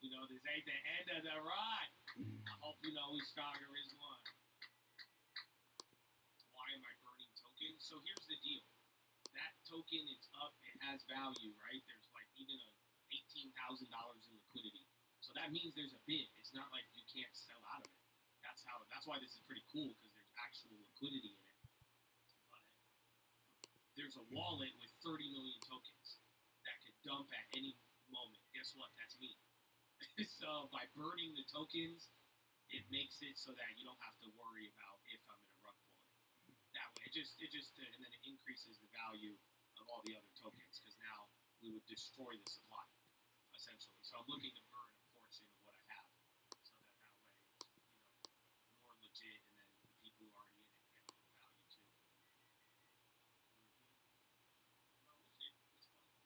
You know, this ain't the end of the run. I hope you know we stronger is one. Why am I burning tokens? So here's the deal. That token, it's up, it has value, right? There's like even a $18,000 in liquidity. So that means there's a bid. It's not like you can't sell out of it. That's why this is pretty cool, because there's actual liquidity in it. But there's a wallet with 30 million tokens that could dump at any moment. Guess what? That's me. So by burning the tokens, it makes it so that you don't have to worry about if I'm in a rug pull. That way, and then it increases the value of all the other tokens, because now we would destroy the supply, essentially. So I'm looking to burn a portion of what I have, so that way, more legit, and then the people who are already in it get a little value too. No, it's fun.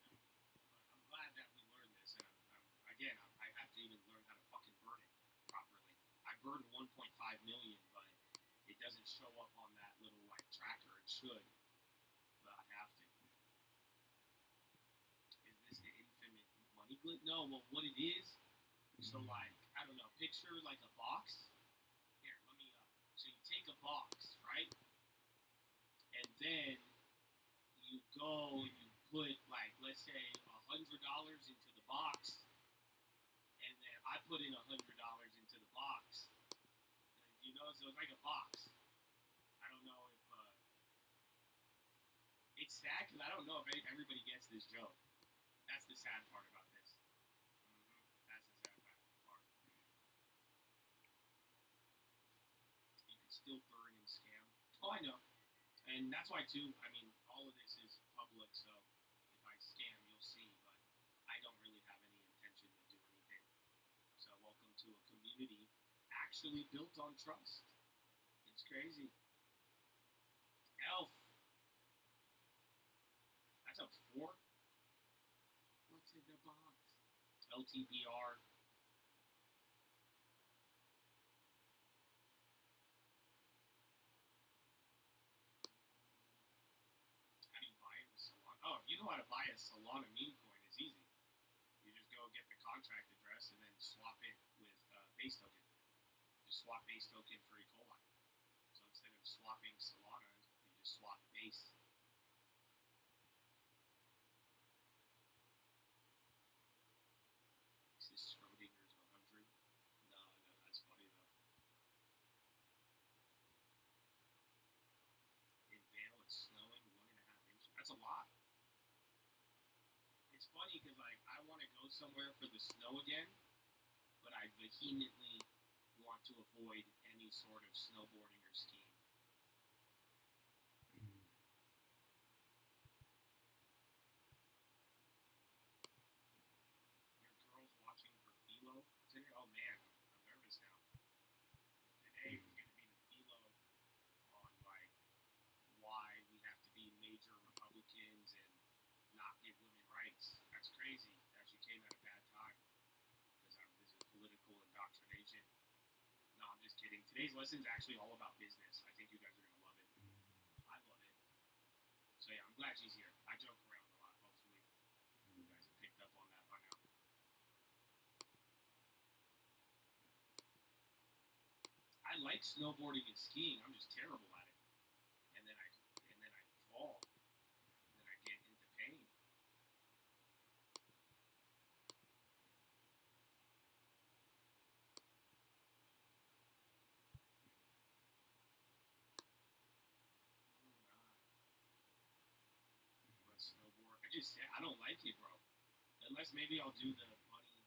But I'm glad that we learned this, and I have to even learn how to fucking burn it properly. I burned 1.5 million, but it doesn't show up on that little like tracker. It should, but I have to. Is this the infinite money glitch? No. Well, what it is? So like, I don't know. Picture like a box. Here, let me. So you take a box, right? And then you go and you put like, let's say, $100 into the box, and then I put in $100 into the box. So it's like a box. I don't know if it's sad, because I don't know if everybody gets this joke. That's the sad part about this. That's the sad part. You can still burn and scam. Oh, I know. And that's why, too, I mean, all of this is public, so if I scam, you'll see, but I don't really have any intention to do anything. So welcome to a community actually built on trust. It's crazy. Elf. That's a 4. What's in the box? LTBR. How do you buy it with Solana? Oh, if you know how to buy a Solana meme coin, it's easy. You just go get the contract address and then swap it with base token. Just swap base token for E. coli. So instead of swapping Solana, you just swap base. Is this Schrodinger's 100? No, that's funny though. In Vail, it's snowing 1.5 inches. That's a lot. It's funny because like I want to go somewhere for the snow again, but I vehemently want to avoid any sort of snowboarding or skiing. Your girl's watching for philo today? Oh man, I'm nervous now. Today is going to be the philo on like why we have to be major Republicans and not give women rights. That's crazy. That she came at a bad time, because this is political indoctrination. No, I'm just kidding. Today's lesson is actually all about business. I think you guys are going to love it. I love it. So yeah, I'm glad she's here. I joke around a lot. Hopefully you guys have picked up on that by now. I like snowboarding and skiing. I'm just terrible at it. And then I fall. And then I get into pain. Snowboard. I don't like it, bro. Unless maybe I'll do the bunny,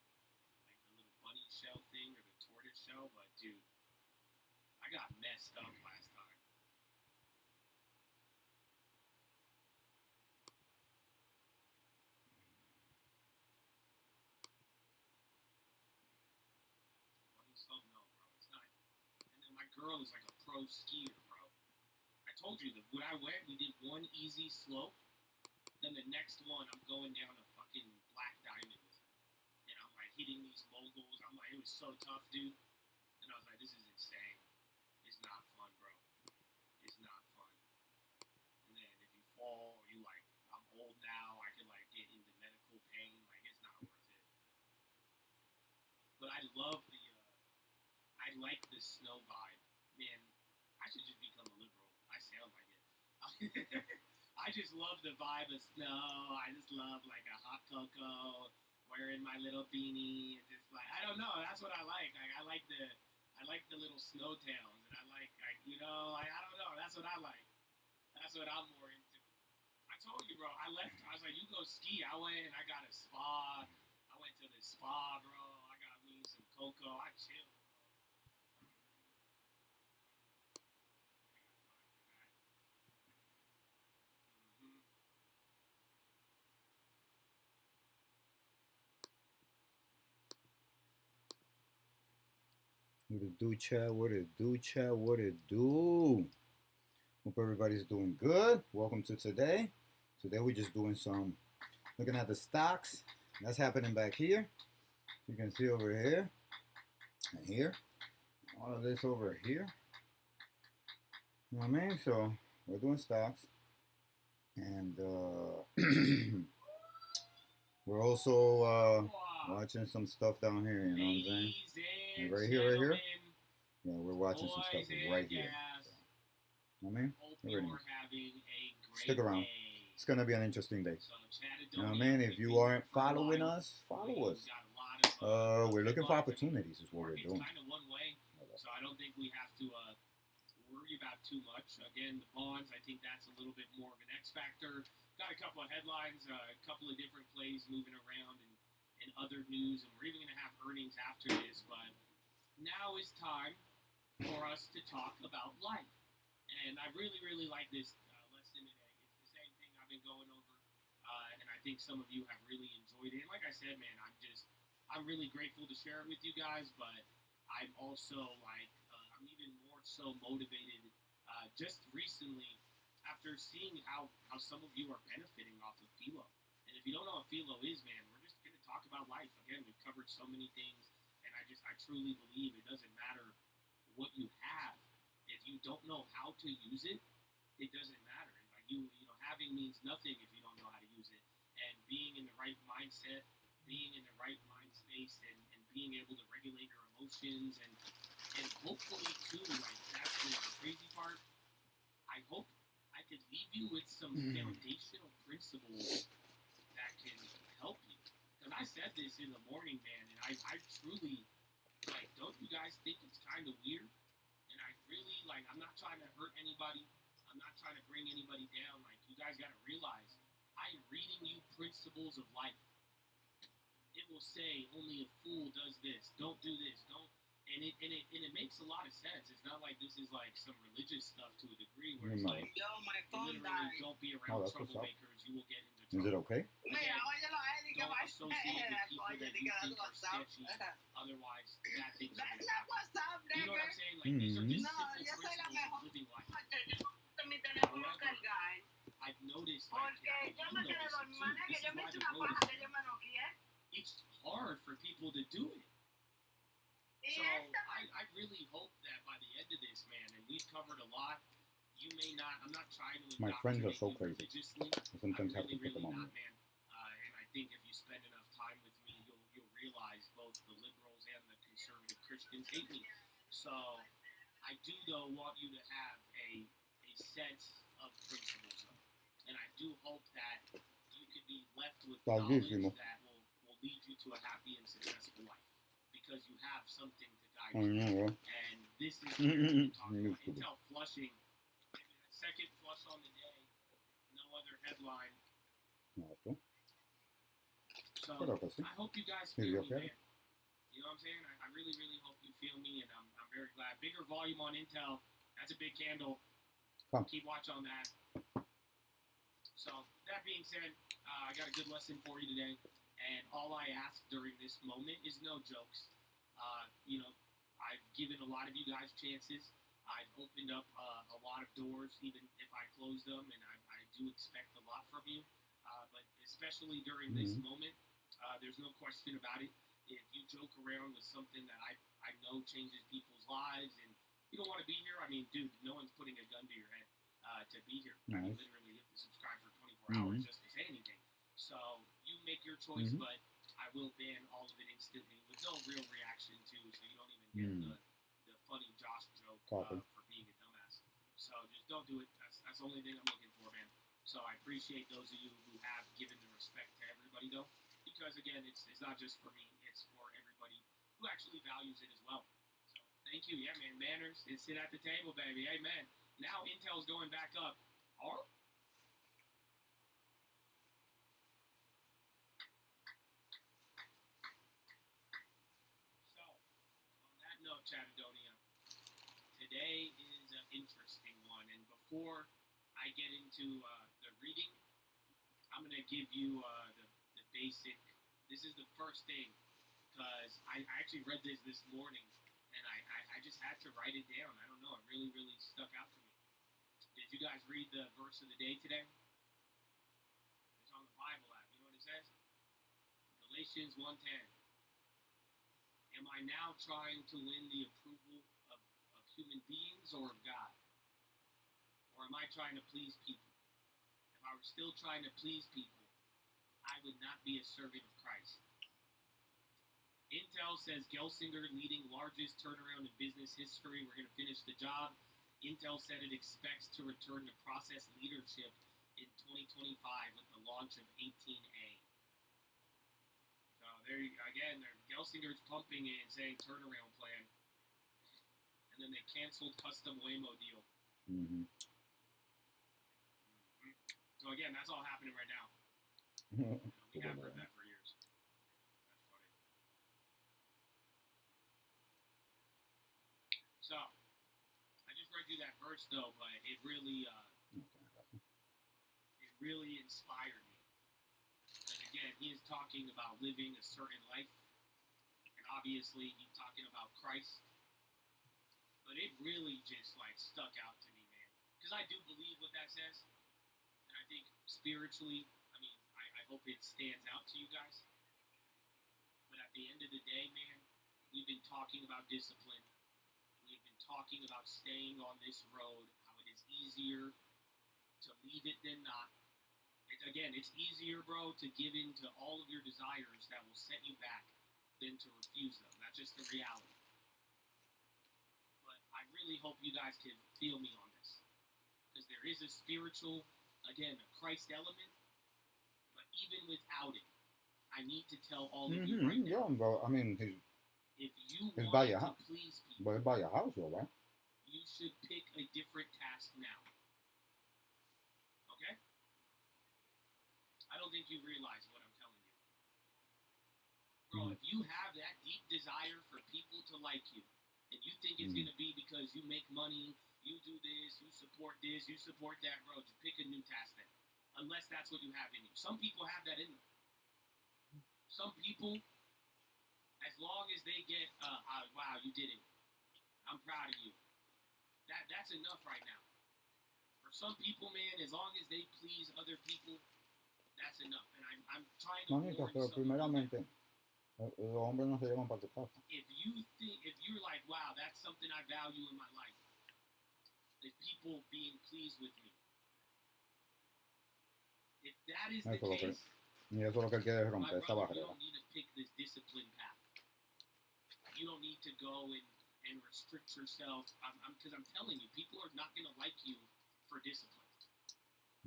like the little bunny shell thing or the tortoise shell. But dude, I got messed up last time. Bunny slope, no, bro. It's not. And then my girl is like a pro skier, bro. I told you that when I went, we did one easy slope. Then the next one, I'm going down a fucking black diamond with her. And I'm like hitting these moguls. I'm like, it was so tough, dude. And I was like, this is insane. It's not fun, bro. It's not fun. And then if you fall, you like, I'm old now. I could like get into medical pain. Like, it's not worth it. love the. I like the snow vibe, man. I should just become a liberal. I sound like it. I just love the vibe of snow. I just love like a hot cocoa, wearing my little beanie, and just like I don't know. That's what I like. I like the little snow towns, and I don't know. That's what I like. That's what I'm more into. I told you, bro. I left. I was like, you go ski. I went and I got a spa. I went to the spa, bro. I got me some cocoa. I chilled. Mm-hmm. What it do, chat? What it do, chat? What it do? Hope everybody's doing good. Welcome to today. Today we're just doing some looking at the stocks. That's happening back here. You can see over here and here. All of this over here. You know what I mean? So we're doing stocks. And we're also watching some stuff down here, you know what I'm saying? And right here, right here. Yeah, we're watching some stuff right here. So, you know what I mean? Stick around. It's gonna be an interesting day. You know what I mean? If you aren't following us, follow us. We're looking for opportunities, is what we're doing. So I don't think we have to worry about too much. Again, the bonds, I think that's a little bit more of an X factor. Got a couple of headlines, a couple of different plays moving around, and other news, and we're even going to have earnings after this. But now is time for us to talk about life. And I really, really like this lesson today. It's the same thing I've been going over, and I think some of you have really enjoyed it. And like I said, man, I'm really grateful to share it with you guys, but I'm also like, I'm even more so motivated just recently after seeing how some of you are benefiting off of philo. And if you don't know what philo is, man, we're just going to talk about life. Again, we've covered so many things, and I truly believe it doesn't matter what you have. If you don't know how to use it, it doesn't matter. Like having means nothing if you don't know how to use it. And being in the right mindset, being in the right mind space, and being able to regulate your emotions, and hopefully too, like that's the crazy part. I hope I could leave you with some foundational principles that can help you. Because I said this in the morning, man, and I truly like. Don't you guys think it's kind of weird? And I really like. I'm not trying to hurt anybody. I'm not trying to bring anybody down. Like you guys got to realize, I'm reading you principles of life. It will say only a fool does this. Don't do this. Don't. And it makes a lot of sense. It's not like this is like some religious stuff to a degree where it's like, yo, my phone died. Don't be around troublemakers. You will get into trouble. Is it okay? Again, don't associate with people that you think are sketchy. Otherwise, bad things are going to happen. You know what I'm saying? Like these are just simple principles of living life. However, I've noticed like you know this too. This is why the road is. It's hard for people to do it. So I really hope that by the end of this, man, and we've covered a lot. You may not. I'm not trying to. My friends are so crazy. I sometimes have to really, put them on. Not, man. And I think if you spend enough time with me, you'll realize both the liberals and the conservative Christians hate me. So I do though want you to have a sense of principles, though. And I do hope that you could be left with knowledge that will lead you to a happy and successful life. Because you have something to guide you. And this is what we're talking about. Intel flushing. Second flush on the day. No other headline. So I hope you guys feel me, man. You know what I'm saying? I really, really hope you feel me, and I'm very glad. Bigger volume on Intel. That's a big candle. Keep watch on that. So that being said, I got a good lesson for you today. And all I ask during this moment is no jokes. I've given a lot of you guys chances. I've opened up a lot of doors, even if I close them, and I do expect a lot from you. But especially during this moment, there's no question about it. If you joke around with something that I know changes people's lives, and you don't want to be here, I mean, dude, no one's putting a gun to your head to be here. I mean, literally, you have to subscribe for 24 hours just to say anything. So you make your choice, but I will ban all of it instantly with no real reaction too, so you don't even get the funny Josh joke for being a dumbass. So just don't do it. That's the only thing I'm looking for, man. So I appreciate those of you who have given the respect to everybody, though, because again, it's not just for me; it's for everybody who actually values it as well. So thank you, yeah, man. Manners and sit at the table, baby. Hey, man. Now Intel's going back up. Or so on that note, Chatadonia, today is an interesting one, and before I get into the reading, I'm gonna give you the basic. This is the first thing because I actually read this morning and I just had to write it down. I don't know. It really stuck out to me. Did you guys read the verse of the day today? It's on the Bible app. You know what it says? Galatians 1:10. Am I now trying to win the approval of human beings or of God? Or am I trying to please people? If I were still trying to please people, I would not be a servant of Christ. Intel says Gelsinger leading largest turnaround in business history. We're going to finish the job. Intel said it expects to return to process leadership in 2025 with the launch of 18A. So there you again, Gelsinger's pumping it and saying turnaround plan. And then they canceled custom Waymo deal. Mm-hmm. So again, that's all happening right now. We have heard that for years. That's funny. So I just read you that verse though, but it really inspired me. Because again, he is talking about living a certain life, and obviously he's talking about Christ. But it really just like stuck out to me, man. Because I do believe what that says. And I think spiritually, I hope it stands out to you guys. But at the end of the day, man, we've been talking about discipline. We've been talking about staying on this road, how it is easier to leave it than not. It's easier, bro, to give in to all of your desires that will set you back than to refuse them. That's just the reality. But I really hope you guys can feel me on this. Because there is a spiritual, again, a Christ element, but even without it, I need to tell all of you right now. Yeah, bro. I mean, if you want to please people, buy a house, right? You should pick a different task now. Okay? I don't think you realize what I'm telling you. Bro, if you have that deep desire for people to like you, and you think it's going to be because you make money, you do this, you support that, bro, just pick a new task then. Unless that's what you have in you. Some people have that in them. Some people, as long as they get, wow, you did it. I'm proud of you. That's enough right now. For some people, man, as long as they please other people, that's enough. And I'm trying to Manito, pero primeramente, los hombres no se llevan para tu casa. If you're like, wow, that's something I value in my life, is people being pleased with me. If that is the case, y eso es lo que él quiere romper, esa barrera. You don't need to pick this discipline path. You don't need to go and restrict yourself. Because I'm telling you, people are not going to like you for discipline.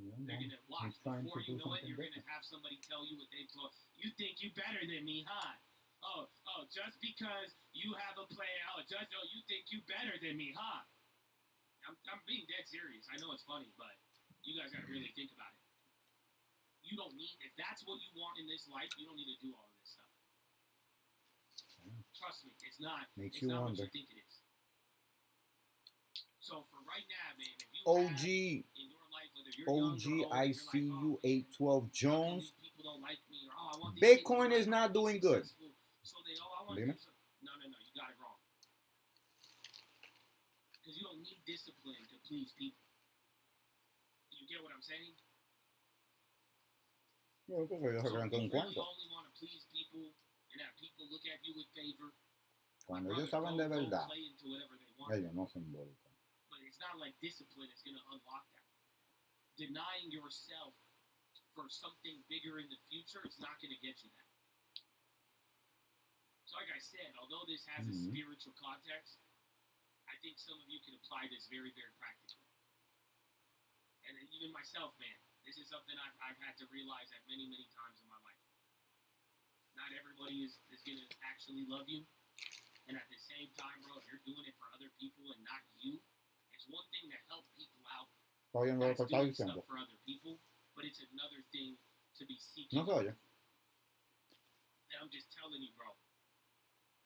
Yeah, they're going to watch. Before you know it, you're going to have somebody tell you what they told. You think you better than me, huh? Oh, just because you have a plan. You think you better than me, huh? I'm being dead serious. I know it's funny, but you guys got to really think about it. You don't need, if that's what you want in this life, you don't need to do all of this stuff. Trust me, it's not what you think it is. So for right now, man, if you OG, have in your life, whether you're young or old, I see you, 812 Jones. People don't like me, or I want Bitcoin is not doing good. So they, I want to do something. No, you got it wrong. Because you don't need discipline to please people. Do you get what I'm saying? No, porque ellos se creen todo un cuento. Only want to please people and have people look at you with favor. Cuando ellos saben de verdad, ellos no se involucran. But it's not like discipline is going to unlock that. Denying yourself for something bigger in the future, it's not going to get you that. So like I said, although this has a spiritual context, I think some of you can apply this very, very practically. And even myself, man, this is something I've had to realize at many, many times in my life. Not everybody is going to actually love you. And at the same time, bro, if you're doing it for other people and not you, it's one thing to help people out. That's doing stuff for other people, but it's another thing to be seeking. And I'm just telling you, bro.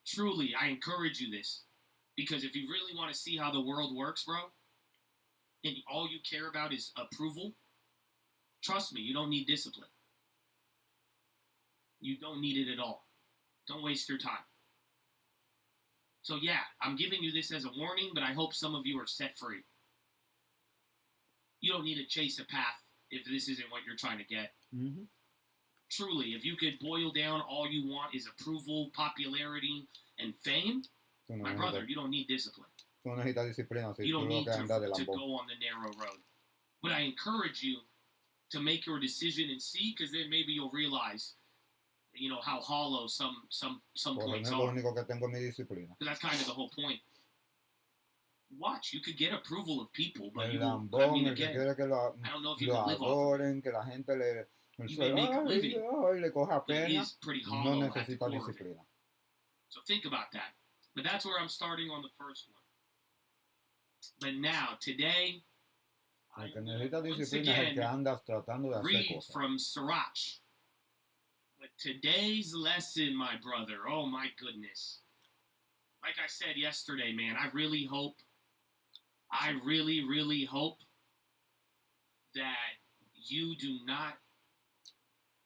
Truly, I encourage you this. Because if you really want to see how the world works, bro, and all you care about is approval, trust me, you don't need discipline. You don't need it at all. Don't waste your time. So yeah, I'm giving you this as a warning, but I hope some of you are set free. You don't need to chase a path if this isn't what you're trying to get. Mm-hmm. Truly, if you could boil down all you want is approval, popularity, and fame, my brother, you don't need discipline. You don't need to go on the narrow road. But I encourage you to make your decision and see, because then maybe you'll realize, you know, how hollow some points are. Because that's kind of the whole point. Watch, you could get approval of people, but you will, I mean, again, I don't know if you can live off of it. You may make a living, but it is pretty hollow at the core of it. So think about that. But that's where I'm starting on the first one. But now, today, I will once again read from Sirach. But today's lesson, my brother, oh my goodness. Like I said yesterday, man, I really hope that you do not,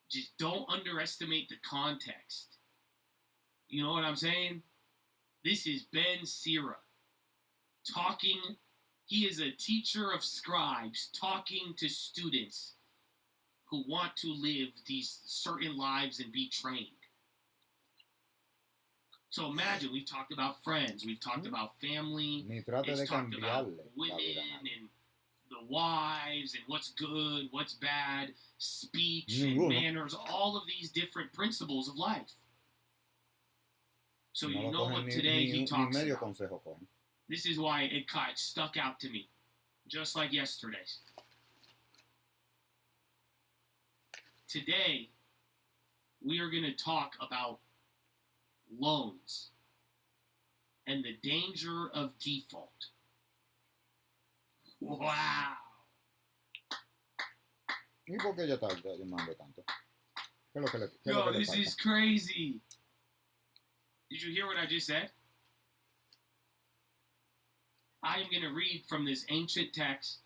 just don't underestimate the context. You know what I'm saying? This is Ben Sira talking. He is a teacher of scribes talking to students who want to live these certain lives and be trained. So imagine, we've talked about friends, we've talked about family, we've talked about women and the wives and what's good, what's bad, speech and manners, all of these different principles of life. So you know what today he talks about. This is why it stuck out to me, just like yesterday's. Today, we are going to talk about loans and the danger of default. Wow. Yo, this is crazy. Did you hear what I just said? I am going to read from this ancient text,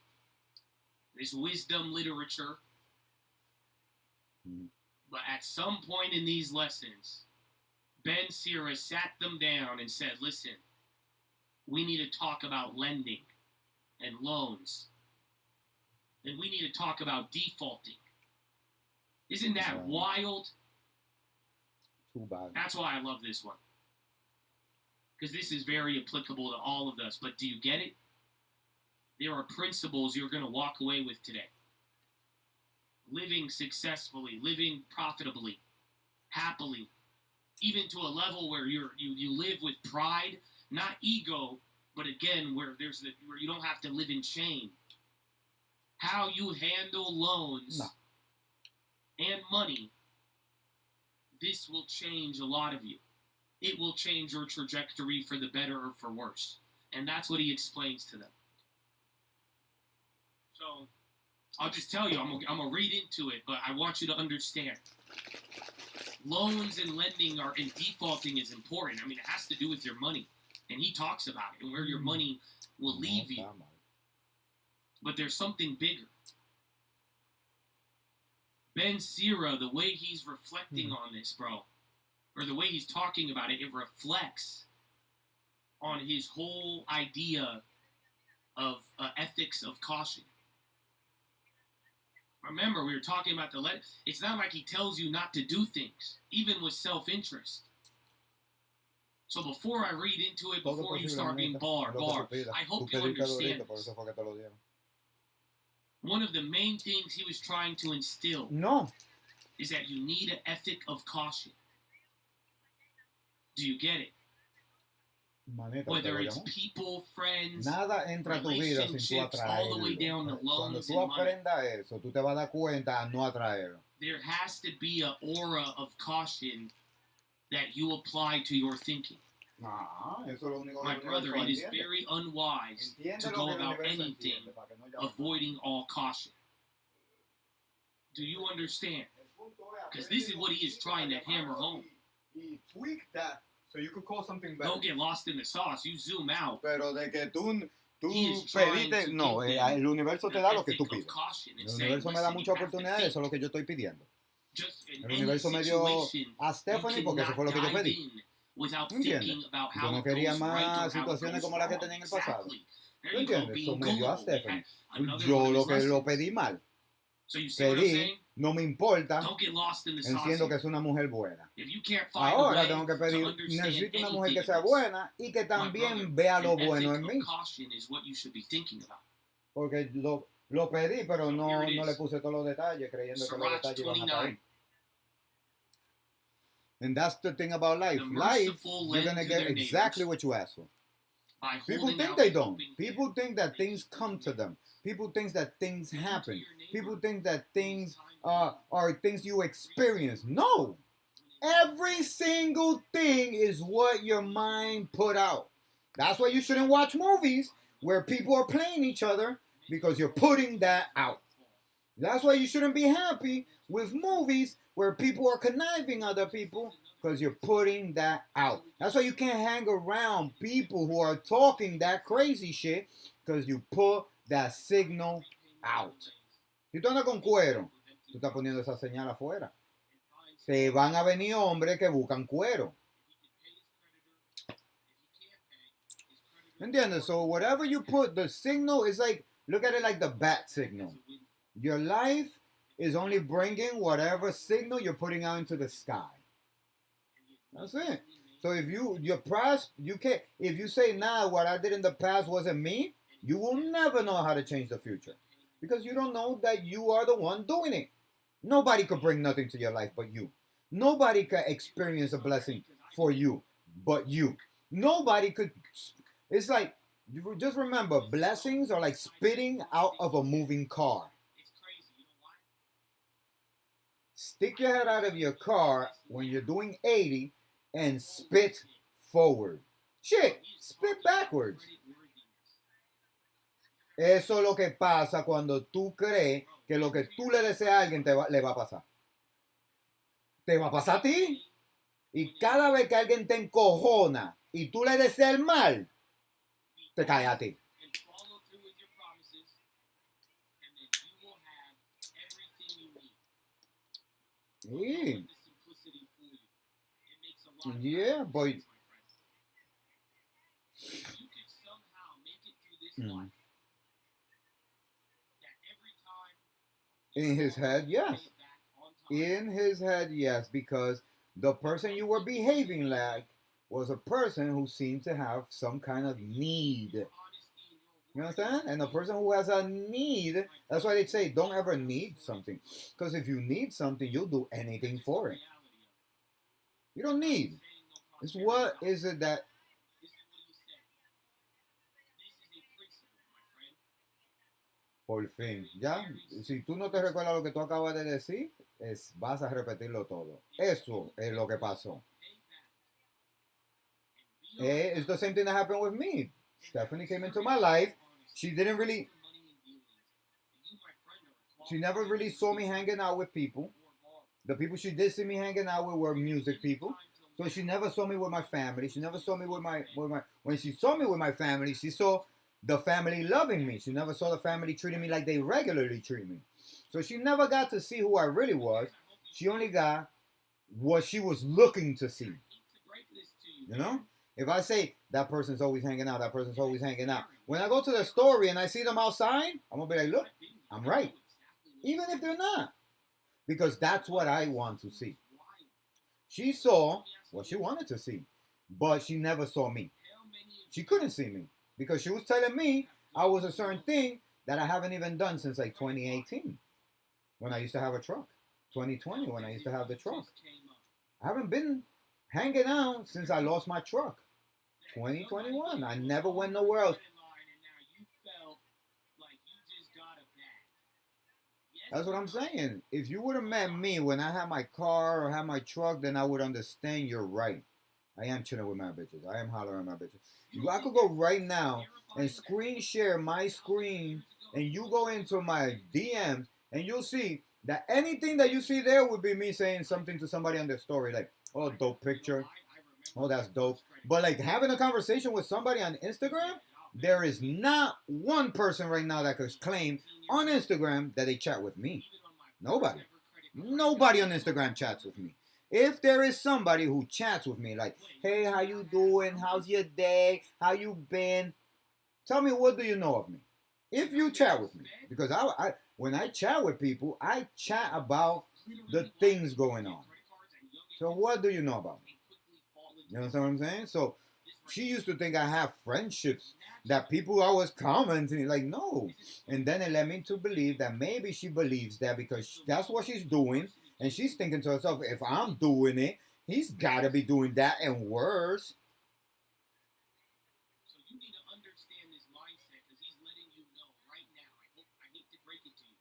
this wisdom literature. But at some point in these lessons, Ben Sira sat them down and said, listen, we need to talk about lending and loans. And we need to talk about defaulting. Isn't that wild? Too bad. That's why I love this one. Because this is very applicable to all of us. But do you get it? There are principles you're going to walk away with today. Living successfully, living profitably, happily, even to a level where you live with pride, not ego, but again where you don't have to live in shame. How you handle loans and money, this will change a lot of you. It will change your trajectory for the better or for worse. And that's what he explains to them. So I'll just tell you, I'm going to read into it, but I want you to understand. Loans and lending and defaulting is important. I mean, it has to do with your money. And he talks about it and where your money will leave you. But there's something bigger. Ben Sira, the way he's reflecting on this, bro, or the way he's talking about it, it reflects on his whole idea of ethics of caution. Remember, we were talking about it's not like he tells you not to do things, even with self-interest. So before I read into it, before you start being bar, I hope you understand this. One of the main things he was trying to instill is that you need an ethic of caution. Do you get it? Maneta, Whether it's people, friends, nada entra a tu vida sin tú relationships, all the way down to atraerlo. Cuando loans tú and money. aprendas eso, tú te vas a dar cuenta a no atraerlo. There has to be an aura of caution that you apply to your thinking. Eso es lo único My que el brother, universo it is entiende. very unwise Entiende to lo go que el about universo anything entiende, para que no llame avoiding all caution. Do you understand? Because this is what he is trying to hammer home. He tweaked that so you could call something better. Don't get lost in the sauce. You zoom out. Pero de que tú He is trying pediste, to no, give them el universo te da lo que ethic tú of pides. caution and El saying, universo me da listen, muchas you have to oportunidades, think. eso es lo que yo estoy pidiendo. Just in El any universo me dio situation, a Stephanie porque eso fue lo que yo dive pedí. in without ¿Entiendes? thinking about Yo how no it quería goes right or más how it situaciones goes como las que wrong. tenía en el pasado. Exactly. There ¿Tú you go, entiendes? being Eso me dio a gullible. Stephanie. Another Yo one of lo his que lo lessons. pedí mal. So you see what I'm Pedí, saying? no me importa, Don't get lost in the entiendo sauce. que es una mujer buena. If you can't find a Ahora way tengo que to pedir, understand necesito una mujer anything que sea in this, buena y que my brother, también vea lo an bueno ethic en of mí. caution is what you should be thinking about. Porque lo pedí, pero So no here it le is. puse todos los detalles, creyendo que los Sirach detalles iban a 29. caer. And that's the thing about life. The Life, merciful you're lend going to to get their exactly neighbors what you ask for. by People holding think out they a don't. helping People hand. think that things come to them. People think that things Lend to happen. your neighbor People think that things in time of need. are things you experience. No. Every single thing is what your mind put out. That's why you shouldn't watch movies where people are playing each other, because you're putting that out. That's why you shouldn't be happy with movies where people are conniving other people, because you're putting that out. That's why you can't hang around people who are talking that crazy shit, because you put that signal out. Si tú andas con cuero, tú estás poniendo esa señal afuera. Te van a venir hombres que buscan cuero. ¿Entiendes? So whatever you put, the signal is like, look at it like the bat signal. Your life is only bringing whatever signal you're putting out into the sky. That's it. So if your past, you can't, if you say, nah, what I did in the past wasn't me, you will never know how to change the future. Because you don't know that you are the one doing it. Nobody could bring nothing to your life but you. Nobody could experience a blessing for you but you. Nobody could. It's like, just remember, blessings are like spitting out of a moving car. Stick your head out of your car when you're doing 80 and spit forward. Shit, spit backwards. Eso es lo que pasa cuando tú crees que lo que tú le deseas a alguien le va a pasar. Te va a pasar a ti. Y cada vez que alguien te encojona y tú le deseas el mal, te cae a ti. Sí. Yeah, boy. In his head, yes. In his head, yes, because the person you were behaving like was a person who seemed to have some kind of need. You understand? And a person who has a need, that's why they say don't ever need something. Because if you need something, you'll do anything for it. You don't need. It's what is it that... Por fin, ya, si tú no te recuerdas lo que tú acabas de decir, vas a repetirlo todo. Eso es lo que pasó. It's the same thing that happened with me. Stephanie came into my life. She never really saw me hanging out with people. The people she did see me hanging out with were music people. So she never saw me with my family. She never saw me with my when she saw me with my family, she saw the family loving me. She never saw the family treating me like they regularly treat me. So she never got to see who I really was. She only got what she was looking to see. You know? If I say, that person's always hanging out, that person's always hanging out. When I go to the story and I see them outside, I'm going to be like, look, I'm right. Even if they're not. Because that's what I want to see. She saw what she wanted to see. But she never saw me. She couldn't see me. Because she was telling me I was a certain thing that I haven't even done since like 2018. When I used to have a truck. 2020 when I used to have the truck. I haven't been hanging out since I lost my truck. 2021. I never went nowhere else. That's what I'm saying. If you would have met me when I had my car or had my truck, then I would understand. You're right. I am chilling with my bitches. I am hollering at my bitches. I could go right now and screen share my screen, and you go into my DMs, and you'll see that anything that you see there would be me saying something to somebody on their story, like, "Oh, dope picture. Oh, that's dope." But like having a conversation with somebody on Instagram, there is not one person right now that could claim on Instagram that they chat with me. Nobody. Nobody on Instagram chats with me. If there is somebody who chats with me, like, "Hey, how you doing? How's your day? How you been?" Tell me, what do you know of me? If you chat with me, because when I chat with people, I chat about the things going on. So what do you know about me? You understand what I'm saying? So she used to think I have friendships that people always commenting, like, no. And then it led me to believe that maybe she believes that because that's what she's doing. And she's thinking to herself, if I'm doing it, he's got to be doing that and worse. So you need to understand this mindset because he's letting you know right now. I hate to break it to you.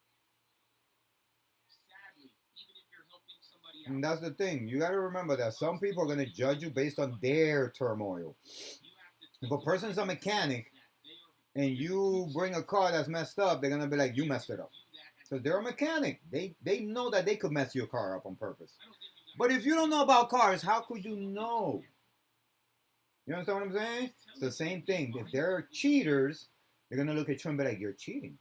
Sadly, even if you're helping somebody out. And that's the thing. You got to remember that some people are going to judge you based on their turmoil. If a person's a mechanic and you bring a car that's messed up, they're going to be like, you messed it up. Because they're a mechanic. They know that they could mess your car up on purpose. But if you don't know about cars, how could you know? You understand what I'm saying? It's the same thing. If they're cheaters, they're going to look at you and be like, you're cheating.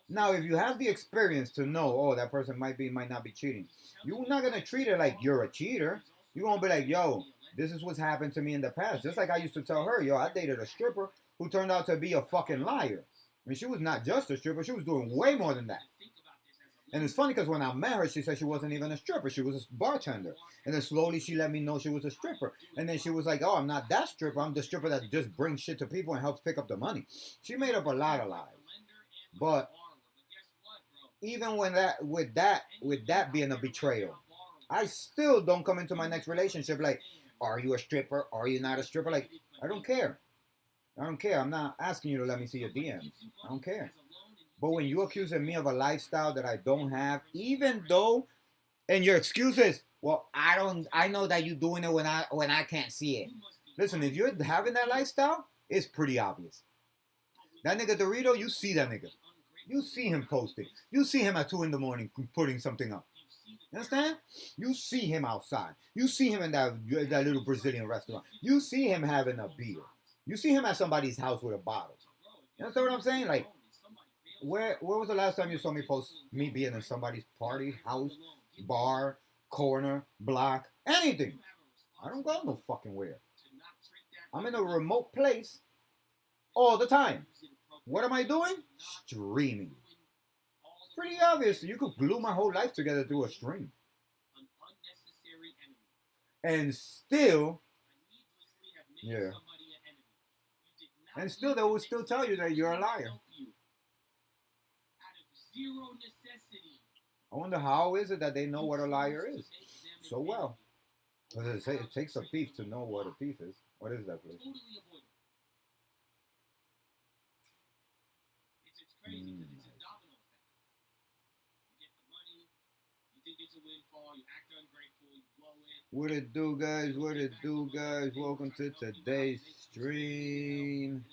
Now, if you have the experience to know, oh, that person might not be cheating, you're not going to treat it like you're a cheater. You're going to be like, yo, this is what's happened to me in the past. Just like I used to tell her, yo, I dated a stripper who turned out to be a fucking liar. I mean, she was not just a stripper. She was doing way more than that. And it's funny because when I met her, she said she wasn't even a stripper. She was a bartender. And then slowly she let me know she was a stripper. And then she was like, oh, I'm not that stripper. I'm the stripper that just brings shit to people and helps pick up the money. She made up a lot of lies. But even with that being a betrayal, I still don't come into my next relationship like, are you a stripper? Are you not a stripper? Like, I don't care. I don't care. I'm not asking you to let me see your DMs. I don't care. But when you accusing me of a lifestyle that I don't have, even though, and your excuse is, well, I know that you're doing it when I can't see it. Listen, if you're having that lifestyle, it's pretty obvious. That nigga Dorito, you see that nigga. You see him posting. You see him at 2 a.m. putting something up. You understand? You see him outside. You see him in that little Brazilian restaurant. You see him having a beer. You see him at somebody's house with a bottle. You understand what I'm saying? Like, where was the last time you saw me post me being in somebody's party, house, bar, corner, block, anything? I don't go no fucking where. I'm in a remote place all the time. What am I doing? Streaming. Pretty obvious. You could glue my whole life together through a stream. And still, yeah. And still, they will still tell you that you're a liar. I wonder how is it that they know what a liar is so well? Because it takes a thief to know what a thief is. What is that, please? It's crazy because it's a domino effect. You get the money, you think it's a windfall, you act ungrateful, you blow it. What it do, guys? What it do, guys? Welcome to today's stream.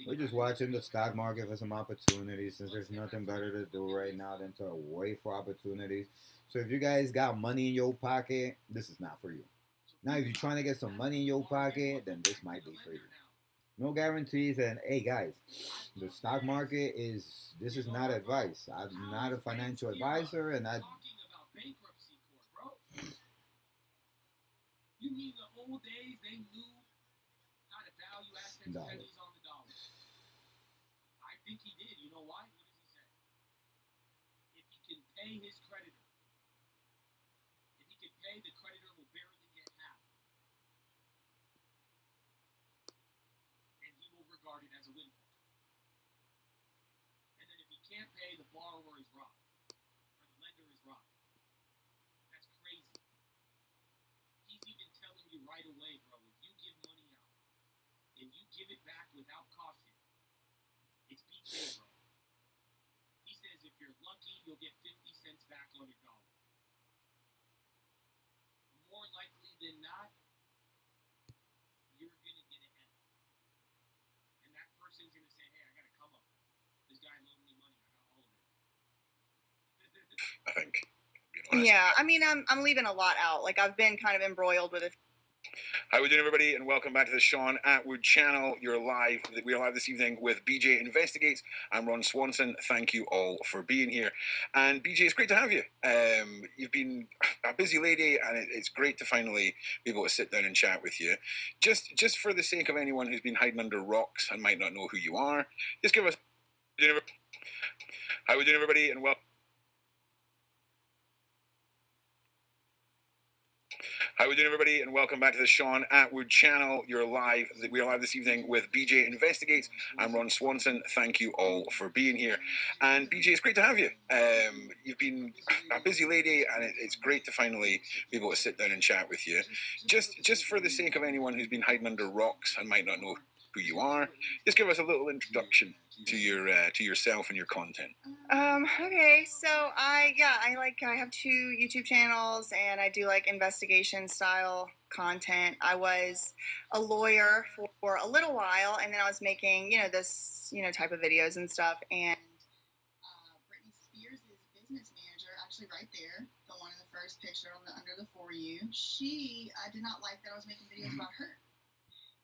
We're just watching the stock market for some opportunities since there's nothing better to do right now than to wait for opportunities. So if you guys got money in your pocket, this is not for you. Now, if you're trying to get some money in your pocket, then this might be for you. No guarantees. And hey, guys, the stock market this is not advice. I'm not a financial advisor, and You mean the old days they knew how to value assets pennies on the dollar? I think he did. You know why? What does he say? If he can pay his creditor, the creditor will barely get half. And he will regard it as a windfall. And then if he can't pay, the borrower is robbed. Or the lender is robbed. That's crazy. without caution. It's BJ, bro. He says if you're lucky, you'll get 50 cents back on your dollar. More likely than not, you're going to get an L. And that person's going to say, hey, I got to come up. This guy loaned me money. I got all of it. I think. Yeah, I mean, I'm leaving a lot out. Like, I've been kind of embroiled with it. How we doing, everybody, and welcome back to the Sean Atwood channel. We are live this evening with BJ Investigates. I'm Ron Swanson. Thank you all for being here. And BJ, it's great to have you. You've been a busy lady, and it's great to finally be able to sit down and chat with you. Just for the sake of anyone who's been hiding under rocks and might not know who you are, just give us. How we doing, everybody, and welcome. How we doing, everybody, and welcome back to the Sean Atwood channel. We are live this evening with BJ Investigates. I'm Ron Swanson. Thank you all for being here. And BJ, it's great to have you. You've been a busy lady, and it's great to finally be able to sit down and chat with you. Just for the sake of anyone who's been hiding under rocks and might not know who you are, just give us a little introduction to yourself and your content. Okay, so I have 2 YouTube channels, and I do like investigation style content. I was a lawyer for a little while, and then I was making this type of videos and stuff. And Britney Spears' business manager, actually right there, the one in the first picture under the For You, she did not like that I was making videos about her.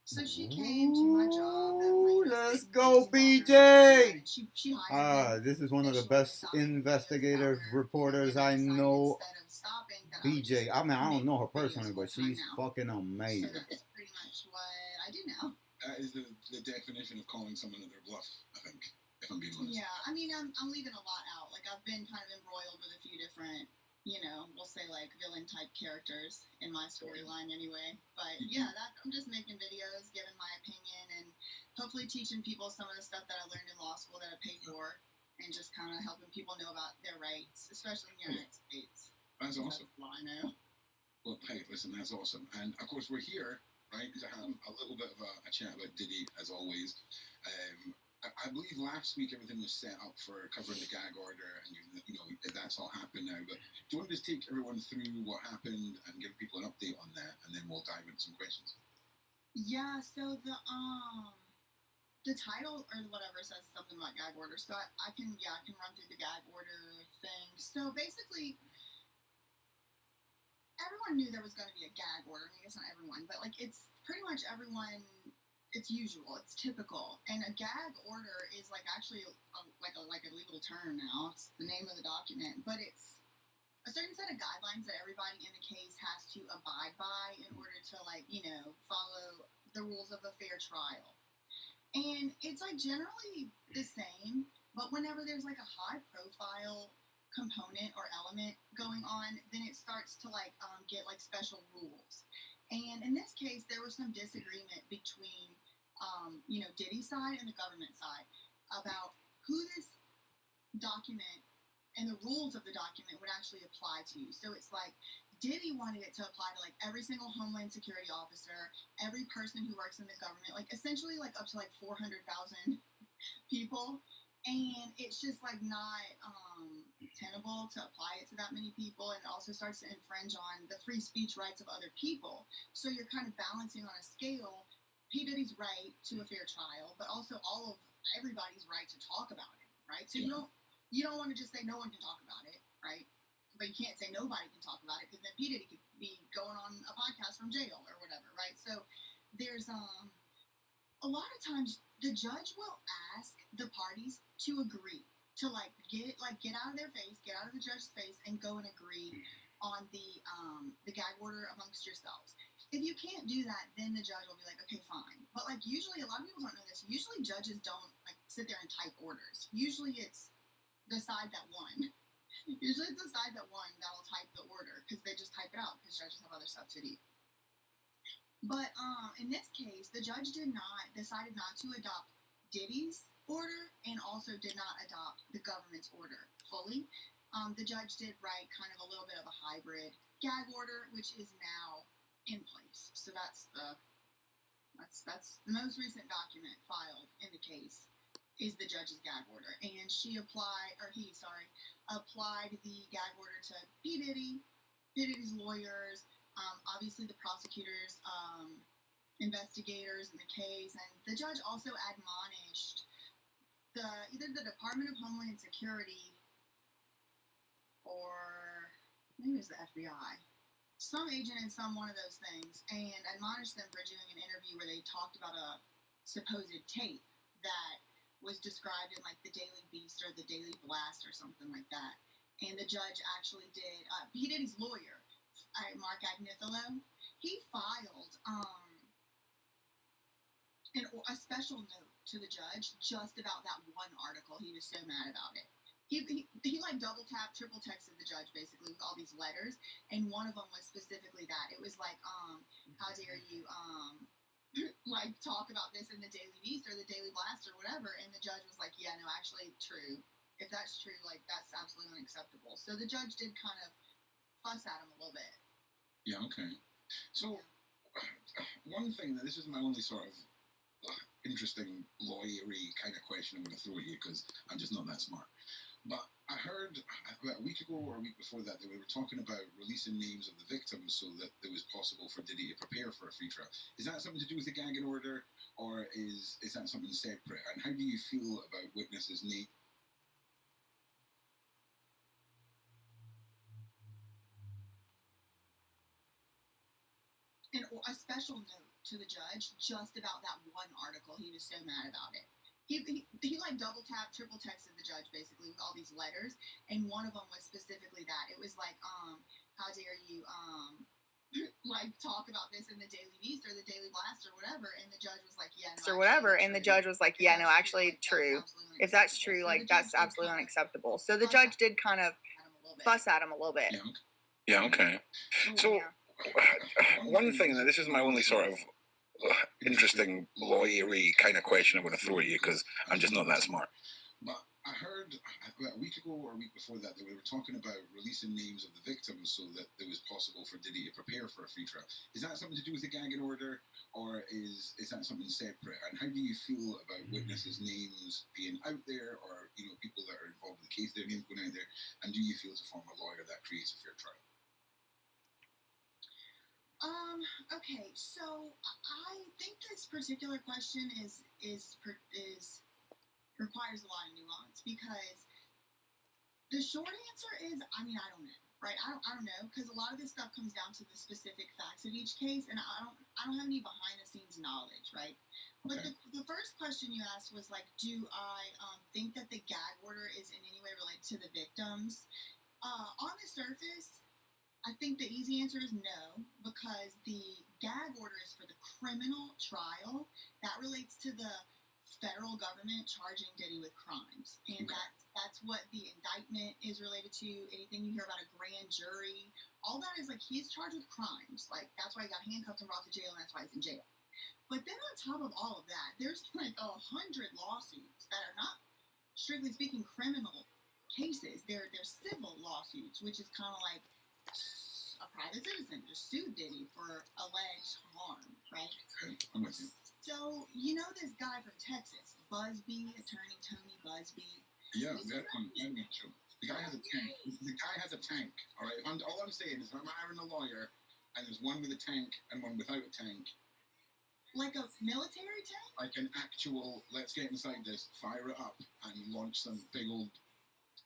So she came to my job. Let's go, BJ! She hired me. This is one of the best investigative reporters I know. BJ. I mean, I don't know her personally, but she's fucking amazing. So that's pretty much what I do now. That is the definition of calling someone at their bluff, I think, if I'm being honest. Yeah, I mean, I'm leaving a lot out. Like, I've been kind of embroiled with a few different, we'll say like villain type characters in my storyline anyway. But yeah, I'm just making videos, giving my opinion, and hopefully teaching people some of the stuff that I learned in law school that I paid for, and just kind of helping people know about their rights, especially in the United States. That's awesome. That's what I know. Well, hey, listen, that's awesome. And of course, we're here, right, to have a little bit of a chat about Diddy, as always. I believe last week everything was set up for covering the gag order, and that's all happened now. But do you want to just take everyone through what happened and give people an update on that, and then we'll dive into some questions? Yeah. So the title or whatever says something about gag order. So I can run through the gag order thing. So basically, everyone knew there was going to be a gag order. I mean, it's not everyone, but like it's pretty much everyone. It's usual. It's typical. And a gag order is like actually like a legal term now. It's the name of the document, but it's a certain set of guidelines that everybody in the case has to abide by in order to follow the rules of a fair trial. And it's like generally the same, but whenever there's like a high profile component or element going on, then it starts to get like special rules. And in this case, there was some disagreement between, Diddy's side and the government side about who this document and the rules of the document would actually apply to. So it's like Diddy wanted it to apply to like every single Homeland Security officer, every person who works in the government, like essentially like up to like 400,000 people. And it's just like not tenable to apply it to that many people, and it also starts to infringe on the free speech rights of other people. So you're kind of balancing on a scale P. Diddy's right to a fair trial, but also everybody's right to talk about it, right? So you don't want to just say no one can talk about it, right? But you can't say nobody can talk about it, because then P. Diddy could be going on a podcast from jail or whatever, right? So there's a lot of times the judge will ask the parties to agree, to get out of their face, get out of the judge's face, and go and agree on the gag order amongst yourselves. If you can't do that, then the judge will be like, okay, fine. But like usually, a lot of people don't know this. Usually judges don't like sit there and type orders. Usually it's the side that won. Usually it's the side that won that will type the order, because they just type it out because judges have other stuff to do. But in this case, the judge decided not to adopt Diddy's order, and also did not adopt the government's order fully. The judge did write kind of a little bit of a hybrid gag order, which is now in place. So that's the That's the most recent document filed in the case is the judge's gag order, and he applied the gag order to P. Diddy's lawyers, obviously the prosecutors, investigators in the case, and the judge also admonished either the Department of Homeland Security or maybe it was the FBI, some agent in some one of those things, and admonished them for doing an interview where they talked about a supposed tape that was described in like the Daily Beast or the Daily Blast or something like that. And the judge actually did, he did his lawyer, Mark Agnifilo, he filed a special note to the judge just about that one article. He was so mad about it. He like double tapped, triple texted the judge basically with all these letters, and one of them was specifically that. It was like, how dare you, like talk about this in the Daily Beast or the Daily Blast or whatever, and the judge was like, yeah, no, actually, true. If that's true, like, that's absolutely unacceptable. So the judge did kind of fuss at him a little bit. Yeah, okay. So, one thing, that this is my only sort of interesting lawyery kind of question I'm going to throw at you, because I'm just not that smart. But I heard about a week ago or a week before that we were talking about releasing names of the victims so that it was possible for Diddy to prepare for a free trial. Is that something to do with the gagging order, or is that something separate? And how do you feel about witnesses' names? And a special note to the judge just about that one article. He was so mad about it. He like double tapped, triple texted the judge basically with all these letters, and one of them was specifically that. It was like, how dare you, like talk about this in the Daily Beast or the Daily Blast or whatever, and the judge was like, yeah, no, or whatever, and the judge was like, yeah, no, actually, true. If that's true, like, that's absolutely unacceptable. So the judge did kind of fuss at him a little bit. Yeah, okay. So, one thing, that this is my only sort of interesting lawyery kind of question I'm going to throw at you, because I'm just not that smart. But I heard about a week ago or a week before that we were talking about releasing names of the victims so that it was possible for Diddy to prepare for a free trial. Is that something to do with the gagging order, or is that something separate? And how do you feel about witnesses' names being out there, or people that are involved with the case, their names going out there? And do you feel, as a former lawyer, that creates a fair trial? Okay, so I think this particular question requires a lot of nuance, because the short answer is, I mean, I don't know, right? I don't know, because a lot of this stuff comes down to the specific facts of each case, and I don't have any behind the scenes knowledge, right? But Okay. the first question you asked was like, do I think that the gag order is in any way related to the victims? On the surface, I think the easy answer is no, because the gag order is for the criminal trial. That relates to the federal government charging Diddy with crimes. And that's what the indictment is related to. Anything you hear about a grand jury, all that is like, he's charged with crimes. Like, that's why he got handcuffed and brought to jail, and that's why he's in jail. But then on top of all of that, there's like 100 lawsuits that are not, strictly speaking, criminal cases. They're civil lawsuits, which is kind of like a private citizen just sued Diddy for alleged harm, right? Okay, I'm with you. So, this guy from Texas, Busby, attorney Tony Busby. Yeah, the guy has a tank. The guy has a tank, all right? All I'm saying is, if I'm hiring a lawyer, and there's one with a tank and one without a tank. Like a military tank? Like an actual, let's get inside this, fire it up, and launch some big old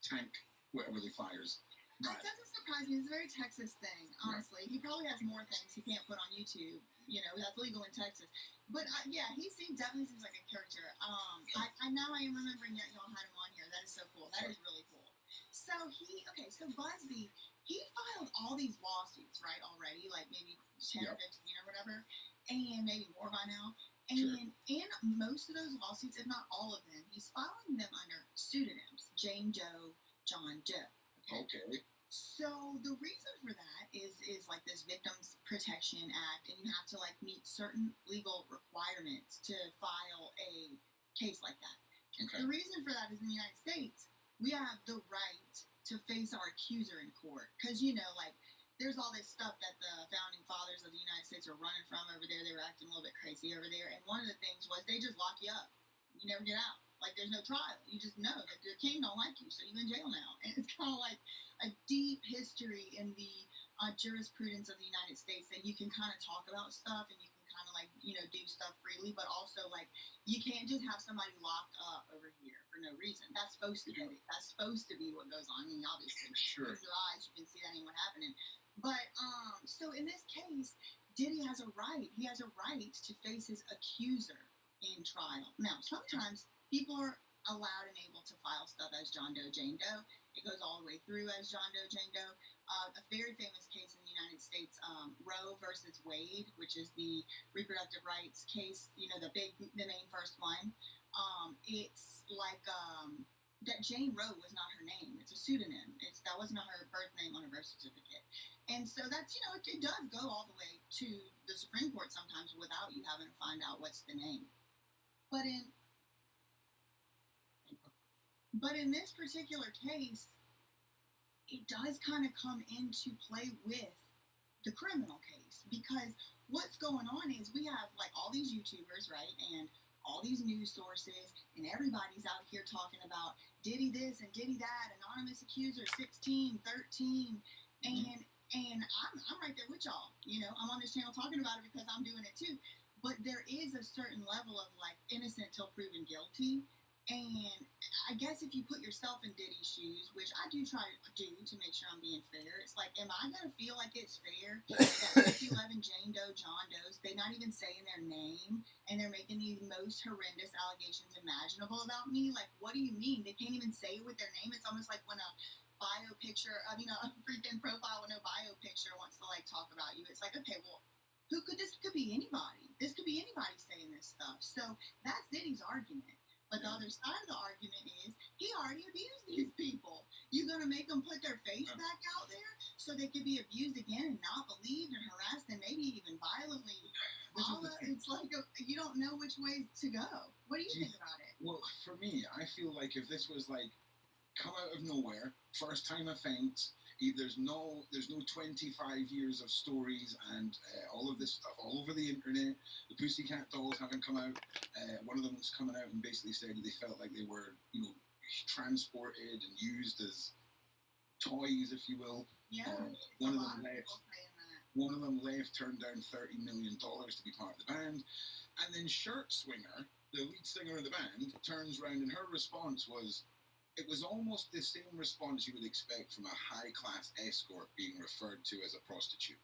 tank, whatever they fires. That doesn't surprise me. It's a very Texas thing, honestly. He probably has more things he can't put on YouTube. That's legal in Texas. But he definitely seems like a character. Now I am remembering that y'all had him on here. That is so cool. That is really cool. So so Busby, he filed all these lawsuits, right, already, like maybe 10 or 15 or whatever, and maybe more by now. And in most of those lawsuits, if not all of them, he's filing them under pseudonyms: Jane Doe, John Doe. Okay. So the reason for that is like this Victims Protection Act, and you have to like meet certain legal requirements to file a case like that. Okay. The reason for that is in the United States, we have the right to face our accuser in court, because like there's all this stuff that the founding fathers of the United States are running from over there. They were acting a little bit crazy over there. And one of the things was they just lock you up. You never get out. Like, there's no trial. You just know that the king don't like you, so you're in jail now. And it's kind of like a deep history in the jurisprudence of the United States that you can kind of talk about stuff and you can kind of like, do stuff freely, but also like you can't just have somebody locked up over here for no reason. That's supposed to be what goes on. I mean, obviously, Sure. with your eyes, you can see that ain't what happening. But so in this case, Diddy has a right. He has a right to face his accuser in trial. Now, sometimes people are allowed and able to file stuff as John Doe, Jane Doe. It goes all the way through as John Doe, Jane Doe. A very famous case in the United States, Roe versus Wade, which is the reproductive rights case, the main first one. It's like that Jane Roe was not her name. It's a pseudonym. That was not her birth name on her birth certificate. And so that's, it does go all the way to the Supreme Court sometimes without you having to find out what's the name. But in this particular case, it does kind of come into play with the criminal case, because what's going on is we have like all these YouTubers, right, and all these news sources, and everybody's out here talking about Diddy this and Diddy that, anonymous accuser 16, 13, and I'm right there with y'all. I'm on this channel talking about it because I'm doing it too. But there is a certain level of like innocent till proven guilty. And I guess if you put yourself in Diddy's shoes, which I do try to do to make sure I'm being fair, it's like, am I going to feel like it's fair that 11 Jane Doe, John Does, they're not even saying their name, and they're making the most horrendous allegations imaginable about me? Like, what do you mean? They can't even say it with their name. It's almost like when a bio picture, a freaking profile with no bio picture wants to like talk about you. It's like, okay, well, this could be anybody. This could be anybody saying this stuff. So that's Diddy's argument. But the other side of the argument is he already abused these people. You're going to make them put their face back out there so they could be abused again and not believed and harassed and maybe even violently. It's like you don't know which way to go. What do you think about it? Well, for me, I feel like if this was like come out of nowhere, first time offense, there's no 25 years of stories and all of this stuff all over the internet. The Pussycat Dolls haven't come out. One of them was coming out and basically said they felt like they were, transported and used as toys, if you will. Yeah. One of them left, turned down $30 million to be part of the band, and then Shirt Swinger, the lead singer of the band, turns around and her response was. It was almost the same response you would expect from a high-class escort being referred to as a prostitute.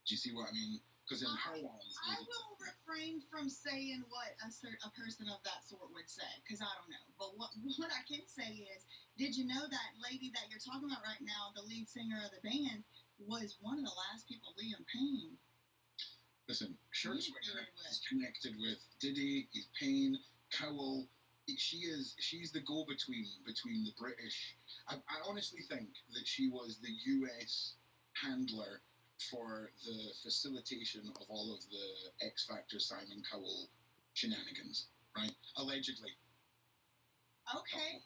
Do you see what I mean? Because in her eyes... I will refrain from saying what a person of that sort would say, because I don't know. But what I can say is, did you know that lady that you're talking about right now, the lead singer of the band, was one of the last people Liam Payne... Listen, Shirt Swinger is connected with Diddy, Payne, Cowell... She's the go-between between the British. I honestly think that she was the US handler for the facilitation of all of the X Factor Simon Cowell shenanigans, right? Allegedly. Okay.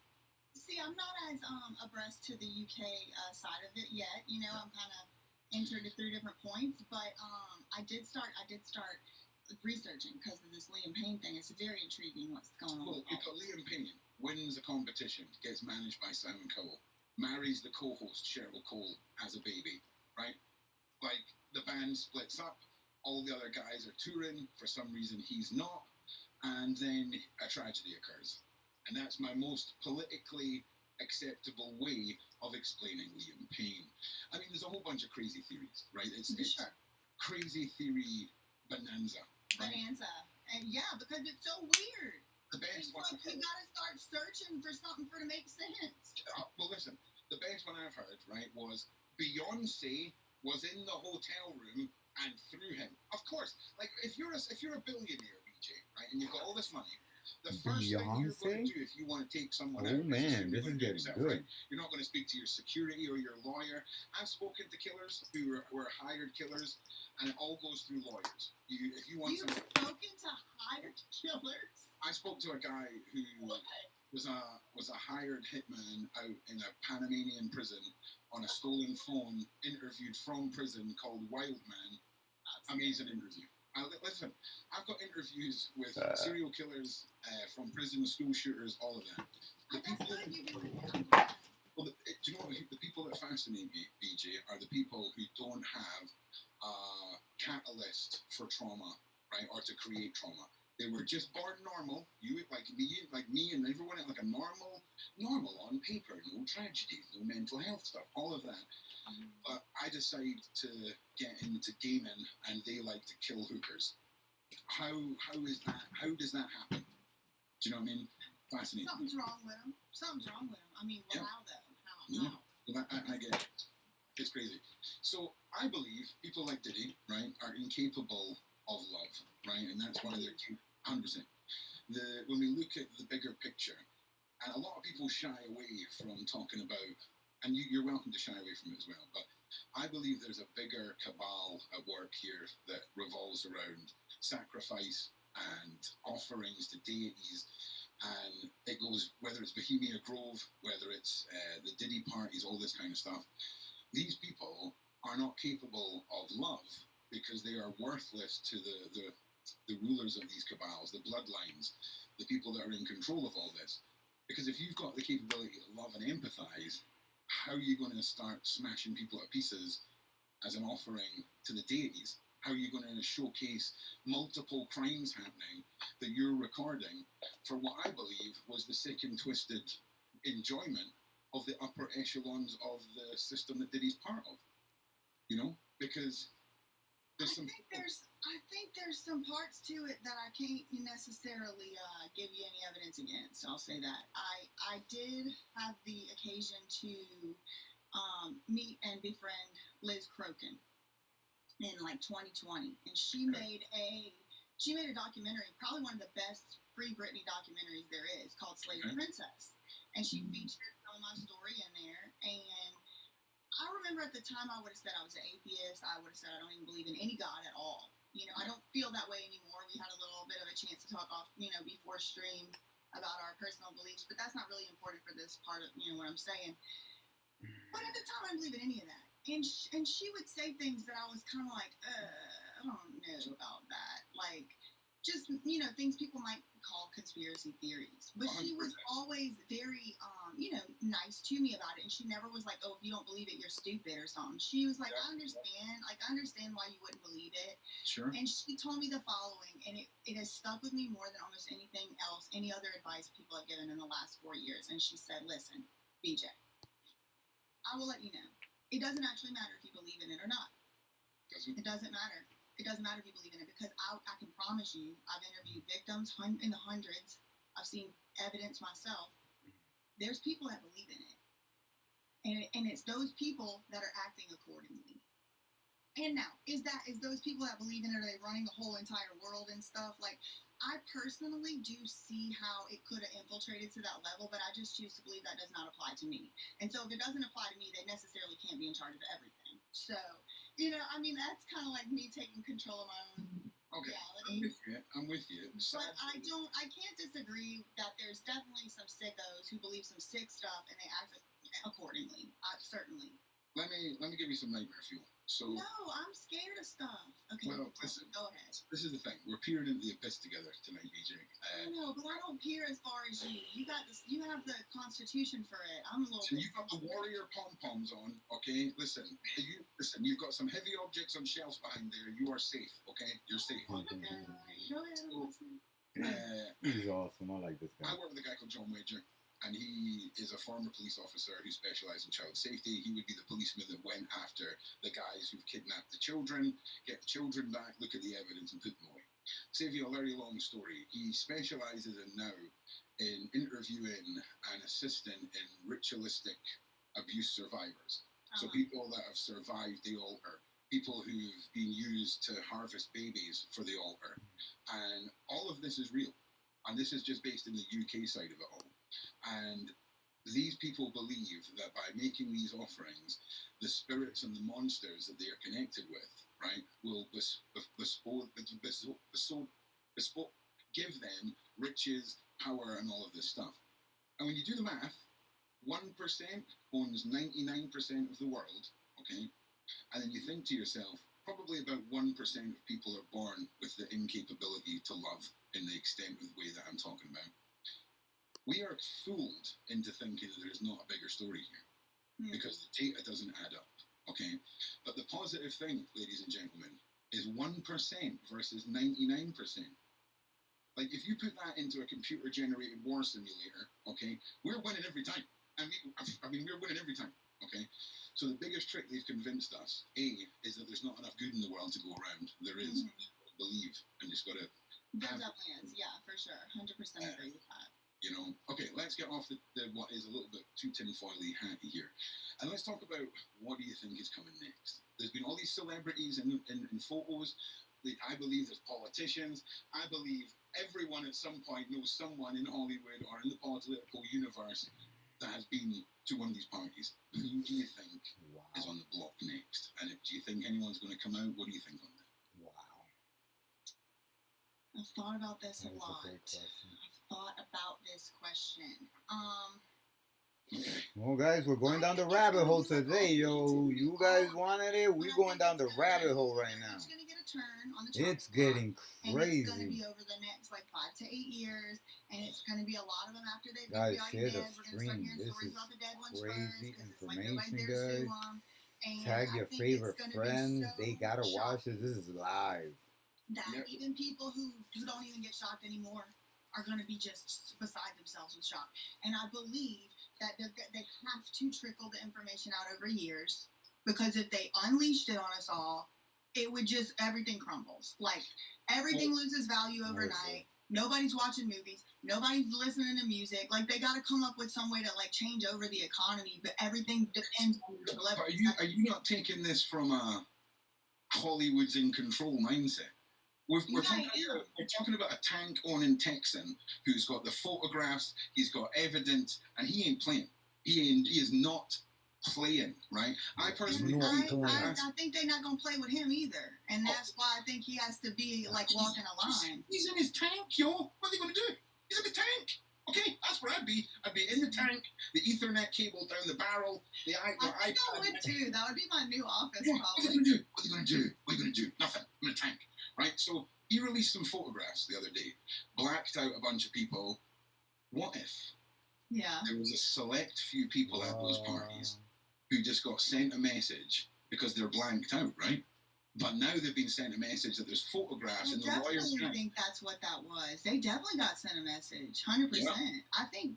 See, I'm not as abreast to the UK side of it yet. I'm kind of entered at 3 different points, but I did start researching because of this Liam Payne thing. It's very intriguing what's going on. Well, because Liam Payne wins a competition, gets managed by Simon Cowell, marries the co-host Cheryl Cole, has a baby, right? Like, the band splits up, all the other guys are touring, for some reason he's not, and then a tragedy occurs. And that's my most politically acceptable way of explaining Liam Payne. I mean, there's a whole bunch of crazy theories, right? It's sure. Crazy theory bonanza. Right? Bonanza. And yeah, because it's so weird. The best one. Like you gotta start searching for something to make sense. Well, listen, the best one I've heard, right, was Beyonce was in the hotel room and threw him. Of course, like if you're a billionaire, BJ, right, and you've got all this money, the first thing you're going to do if you want to take someone out, man, this is getting good. Right? You're not going to speak to your security or your lawyer. I've spoken to killers who were hired killers, and it all goes through lawyers. You've spoken to hired killers? I spoke to a guy who... What? was a hired hitman out in a Panamanian prison on a stolen phone, interviewed from prison, called Wildman. Amazing interview. Listen, I've got interviews with serial killers from prison, school shooters, all of that. The people, well, do you know what? The people that fascinate me, BJ, are the people who don't have a catalyst for trauma, right, or to create trauma. They were just born normal. You like me, and everyone like a normal on paper. No tragedies, no mental health stuff, all of that. But I decide to get into gaming, and they like to kill hookers. How is that? How does that happen? Do you know what I mean? Fascinating. Something's wrong with them. Something's wrong with them. I mean, Yeah. how though? How? Yeah. Well, I get it. It's crazy. So I believe people like Diddy, right, are incapable of love, right, and that's one of their 100%. When we look at the bigger picture, and a lot of people shy away from talking about, and you're welcome to shy away from it as well, but I believe there's a bigger cabal at work here that revolves around sacrifice and offerings to deities, and it goes, whether it's Bohemia Grove, whether it's the Diddy parties, all this kind of stuff. These people are not capable of love because they are worthless to the rulers of these cabals, the bloodlines, the people that are in control of all this. Because if you've got the capability to love and empathize, how are you going to start smashing people to pieces as an offering to the deities? How are you going to showcase multiple crimes happening that you're recording for what I believe was the sick and twisted enjoyment of the upper echelons of the system that Diddy's part of? You know? Because I think there's some parts to it that I can't necessarily give you any evidence against. I'll say that I did have the occasion to meet and befriend Liz Crokin in like 2020, and she made a documentary, probably one of the best free Britney documentaries there is, called Slave Princess, and she featured some of my story in there. And I remember at the time I would have said I was an atheist. I would have said I don't even believe in any God at all. You know, I don't feel that way anymore. We had a little bit of a chance to talk off, before stream about our personal beliefs, but that's not really important for this part of, what I'm saying. But at the time, I didn't believe in any of that. And she would say things that I was kind of like, I don't know about that. Like, just, things people might call conspiracy theories. But she was always very, nice to me about it. And she never was like, oh, if you don't believe it, you're stupid or something. She was like, I understand. Like, I understand why you wouldn't believe it. Sure. And she told me the following, and it has stuck with me more than almost anything else, any other advice people have given in the last 4 years. And she said, listen, BJ, I will let you know. It doesn't actually matter if you believe in it or not. It doesn't matter. It doesn't matter if you believe in it, because I can promise you, I've interviewed victims in the hundreds. I've seen evidence myself. There's people that believe in it. And it's those people that are acting accordingly. And now, is those people that believe in it, are they running the whole entire world and stuff? Like, I personally do see how it could have infiltrated to that level, but I just choose to believe that does not apply to me. And so if it doesn't apply to me, they necessarily can't be in charge of everything. So, that's kind of like me taking control of my own reality. I'm with you. But I can't disagree that there's definitely some sickos who believe some sick stuff and they act accordingly. Certainly. Let me give you some nightmare fuel. So no, I'm scared of stuff. Okay, well, listen, go ahead. This is the thing. We're peering into the abyss together tonight, BJ. I know, but I don't peer as far as you. You got this. You have the Constitution for it. I'm a little. So you've got the warrior pom poms on. Okay, listen. You've got some heavy objects on shelves behind there. You are safe. Okay, you're safe. Go ahead. He's awesome. I like this guy. I work with a guy called John Wager. And he is a former police officer who specialized in child safety. He would be the policeman that went after the guys who've kidnapped the children, get the children back, look at the evidence, and put them away. To save you a very long story, he specializes in interviewing and assisting in ritualistic abuse survivors. So people that have survived the altar, people who've been used to harvest babies for the altar. And all of this is real. And this is just based in the UK side of it all. And these people believe that by making these offerings, the spirits and the monsters that they are connected with, right, will give them riches, power, and all of this stuff. And when you do the math, 1% owns 99% of the world, okay? And then you think to yourself, probably about 1% of people are born with the incapability to love in the extent of the way that I'm talking about. We are fooled into thinking that there's not a bigger story here because the data doesn't add up, okay? But the positive thing, ladies and gentlemen, is 1% versus 99%. Like, if you put that into a computer-generated war simulator, okay, we're winning every time. I mean, we're winning every time, okay? So the biggest trick they've convinced us, A, is that there's not enough good in the world to go around. There is. Believe, and just got to... There definitely is, yeah, for sure. 100% agree with that. You know, okay, let's get off the what is a little bit too tinfoily hatty here. And let's talk about what do you think is coming next. There's been all these celebrities in photos. I believe there's politicians. I believe everyone at some point knows someone in Hollywood or in the political universe that has been to one of these parties. Who do you think is on the block next? And do you think anyone's going to come out? What do you think on that? Wow. I've thought about this a lot. Great question. I've thought about this question. Well, guys, we're going down the rabbit hole today, yo. You guys wanted it. We're going down the rabbit hole right now. It's going to get a turn on the chopping It's getting block, crazy. And it's going to be over the next, 5 to 8 years. And it's going to be a lot of them after they've Guys, been share the dead. We're going to start stream. hearing This stories is about the dead ones crazy first. 'Cause it's like nobody's information, there to sue guys. 'em. And Tag I your think favorite it's gonna be friends. so They gotta watch shocking this. This is live. that even people who don't even get shocked anymore are going to be just beside themselves with shock. And I believe that they have to trickle the information out over years, because if they unleashed it on us all, it would just, everything crumbles. Like, everything loses value overnight. Nobody's watching movies. Nobody's listening to music. Like, they got to come up with some way to, change over the economy, but everything depends on the level. Are you not taking this from a Hollywood's in control mindset? We're talking about a tank-owning Texan who's got the photographs, he's got evidence, and he ain't playing. He is not playing, right? I personally... I think they're not going to play with him either. And that's why I think he has to be, walking a line. He's in his tank, yo. What are they going to do? He's in the tank. Okay, that's where I'd be. I'd be in the tank, the Ethernet cable down the barrel, the iPad. I think I would too. That would be my new office. Yeah, what are they going to do? What are they going to do? What are you going to do? Nothing. I'm in a tank. Right? So he released some photographs the other day, blacked out a bunch of people. What if there was a select few people at those parties who just got sent a message because they're blanked out, right? But now they've been sent a message that there's photographs in the lawyer's tank. I think that's what that was. They definitely got sent a message, 100%. Yeah. I think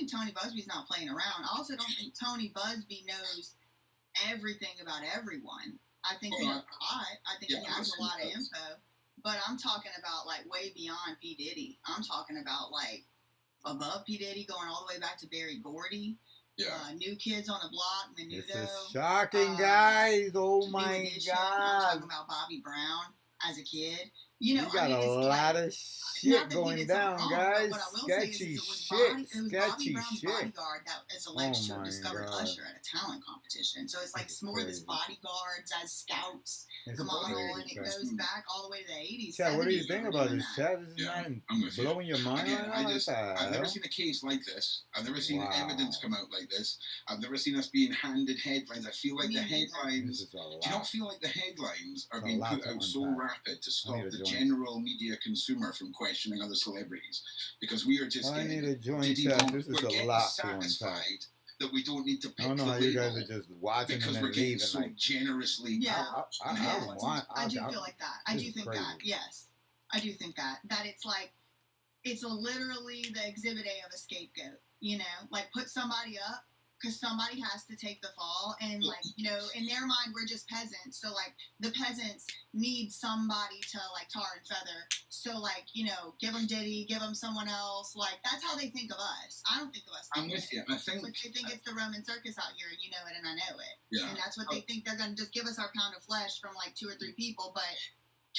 Tony Busby's not playing around. I also don't think Tony Busby knows everything about everyone. I think he knows a lot. I think he has a lot of info. But I'm talking about, way beyond P. Diddy. I'm talking about, above P. Diddy, going all the way back to Barry Gordy. Yeah. New Kids on the Block, Menudo. This is shocking, guys. Oh, my God. I'm talking about Bobby Brown as a kid. You got a lot of shit going down, guys. Sketchy shit. Sketchy shit. Bodyguard that is alleged to have discovered Usher at a talent competition. So it's more of his bodyguards as scouts. Come on, and it goes back all the way to the 80s. Chad, what do you think about this, Chad? This is not blowing your mind. Again, I've never seen a case like this. I've never seen evidence come out like this. I've never seen us being handed headlines. I feel like the headlines. Do you not feel like the headlines are being put out so rapid to stop the general media consumer from questioning other celebrities? Because we are just getting satisfied that we don't need to pick I don't know how you guys are just watching because and we're getting leaving. so generously. Yeah, I do feel like that. I do think that. Yes, I do think that. That it's literally the exhibit A of a scapegoat. You know, put somebody up because somebody has to take the fall, and in their mind we're just peasants. So the peasants need somebody to tar and feather. So give them Diddy, give them someone else. That's how they think of us. I don't think of us. I'm with you. I think they think it's the Roman circus out here, and you know it, and I know it. Yeah. And that's what they think. They're gonna just give us our pound of flesh from 2 or 3 people, but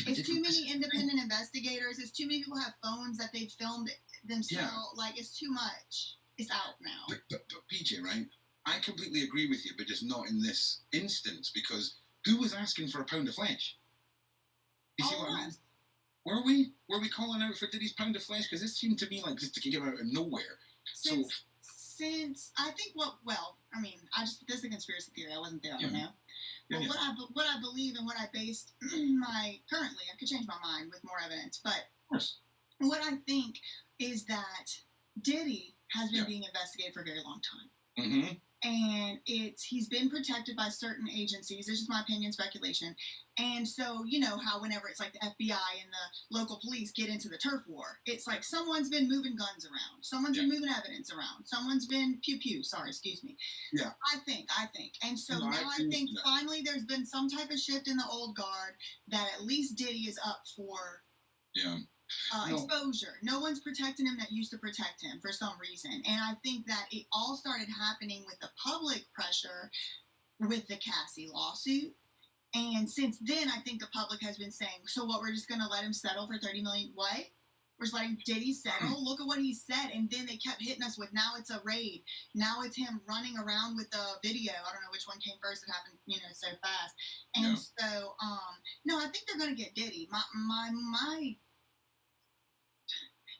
it's too many independent investigators. It's too many people have phones that they've filmed themselves. Yeah. It's too much. It's out now. But PJ, right? I completely agree with you, but just not in this instance, because who was asking for a pound of flesh? You see what I mean? Were we calling out for Diddy's pound of flesh? Because this seemed to me like just to come out of nowhere. since I think this is a conspiracy theory. I wasn't there. I don't know. Yeah, But what I believe and what I based I could change my mind with more evidence, but of course. what I think is that Diddy has been being investigated for a very long time. Mm-hmm. And he's been protected by certain agencies. This is my opinion, speculation. And so, you know how whenever it's like the FBI and the local police get into the turf war, it's like someone's been moving guns around. Someone's been moving evidence around. Someone's been excuse me. Yeah. I think. And so now I think finally there's been some type of shift in the old guard that at least Diddy is up for exposure. No one's protecting him that used to protect him for some reason. And I think that it all started happening with the public pressure with the Cassie lawsuit. And since then, I think the public has been saying, so what, we're just going to let him settle for $30 million? What? We're just letting Diddy settle? Look at what he said. And then they kept hitting us with, now it's a raid. Now it's him running around with the video. I don't know which one came first. It happened, so fast. And so, no, I think they're going to get Diddy.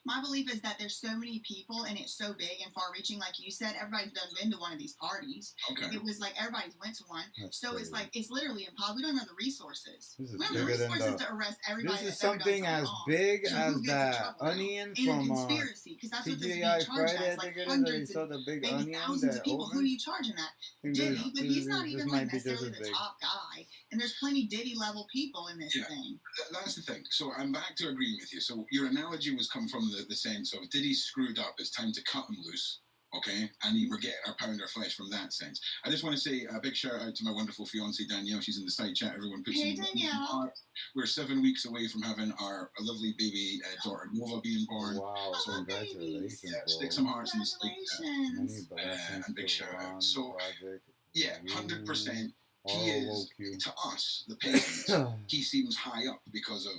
My belief is that there's so many people and it's so big and far-reaching, like you said. Everybody's done been to one of these parties. Okay. It was like everybody's went to one. That's so crazy. It's like it's literally impossible. We don't have the resources. This is We don't have the bigger than resources the. to arrest everybody. This is that's ever done something as wrong. big So as who gets in that trouble now? onion In a from conspiracy, because that's what this TGI being charged Friday. as. I Like think it is. That you hundreds saw and the big maybe onion. thousands That of people. Who are oven. you charging that? I think Diddy, but he's not even like might be just necessarily as the big. top guy. And there's plenty Diddy level people in this thing. That's the thing. So I'm back to agreeing with you. So your analogy was come from the sense of Diddy screwed up, it's time to cut him loose, okay? And we're getting our pound our flesh from that sense. I just want to say a big shout out to my wonderful fiancée Danielle. She's in the side chat. Everyone puts Hey, in Danielle. We're 7 weeks away from having our lovely baby daughter Nova being born. Wow! So Congratulations, Yeah, bro. stick some hearts in the stick. Many Congratulations. blessings And big to shout out. Ron, So, Project, yeah, you, 100%. He all is, woke to us, the peasants, he seems high up because of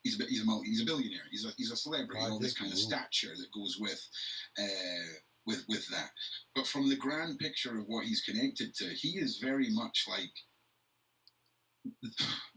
he's a billionaire. He's a celebrity. All this kind of stature that goes with that. But from the grand picture of what he's connected to, he is very much like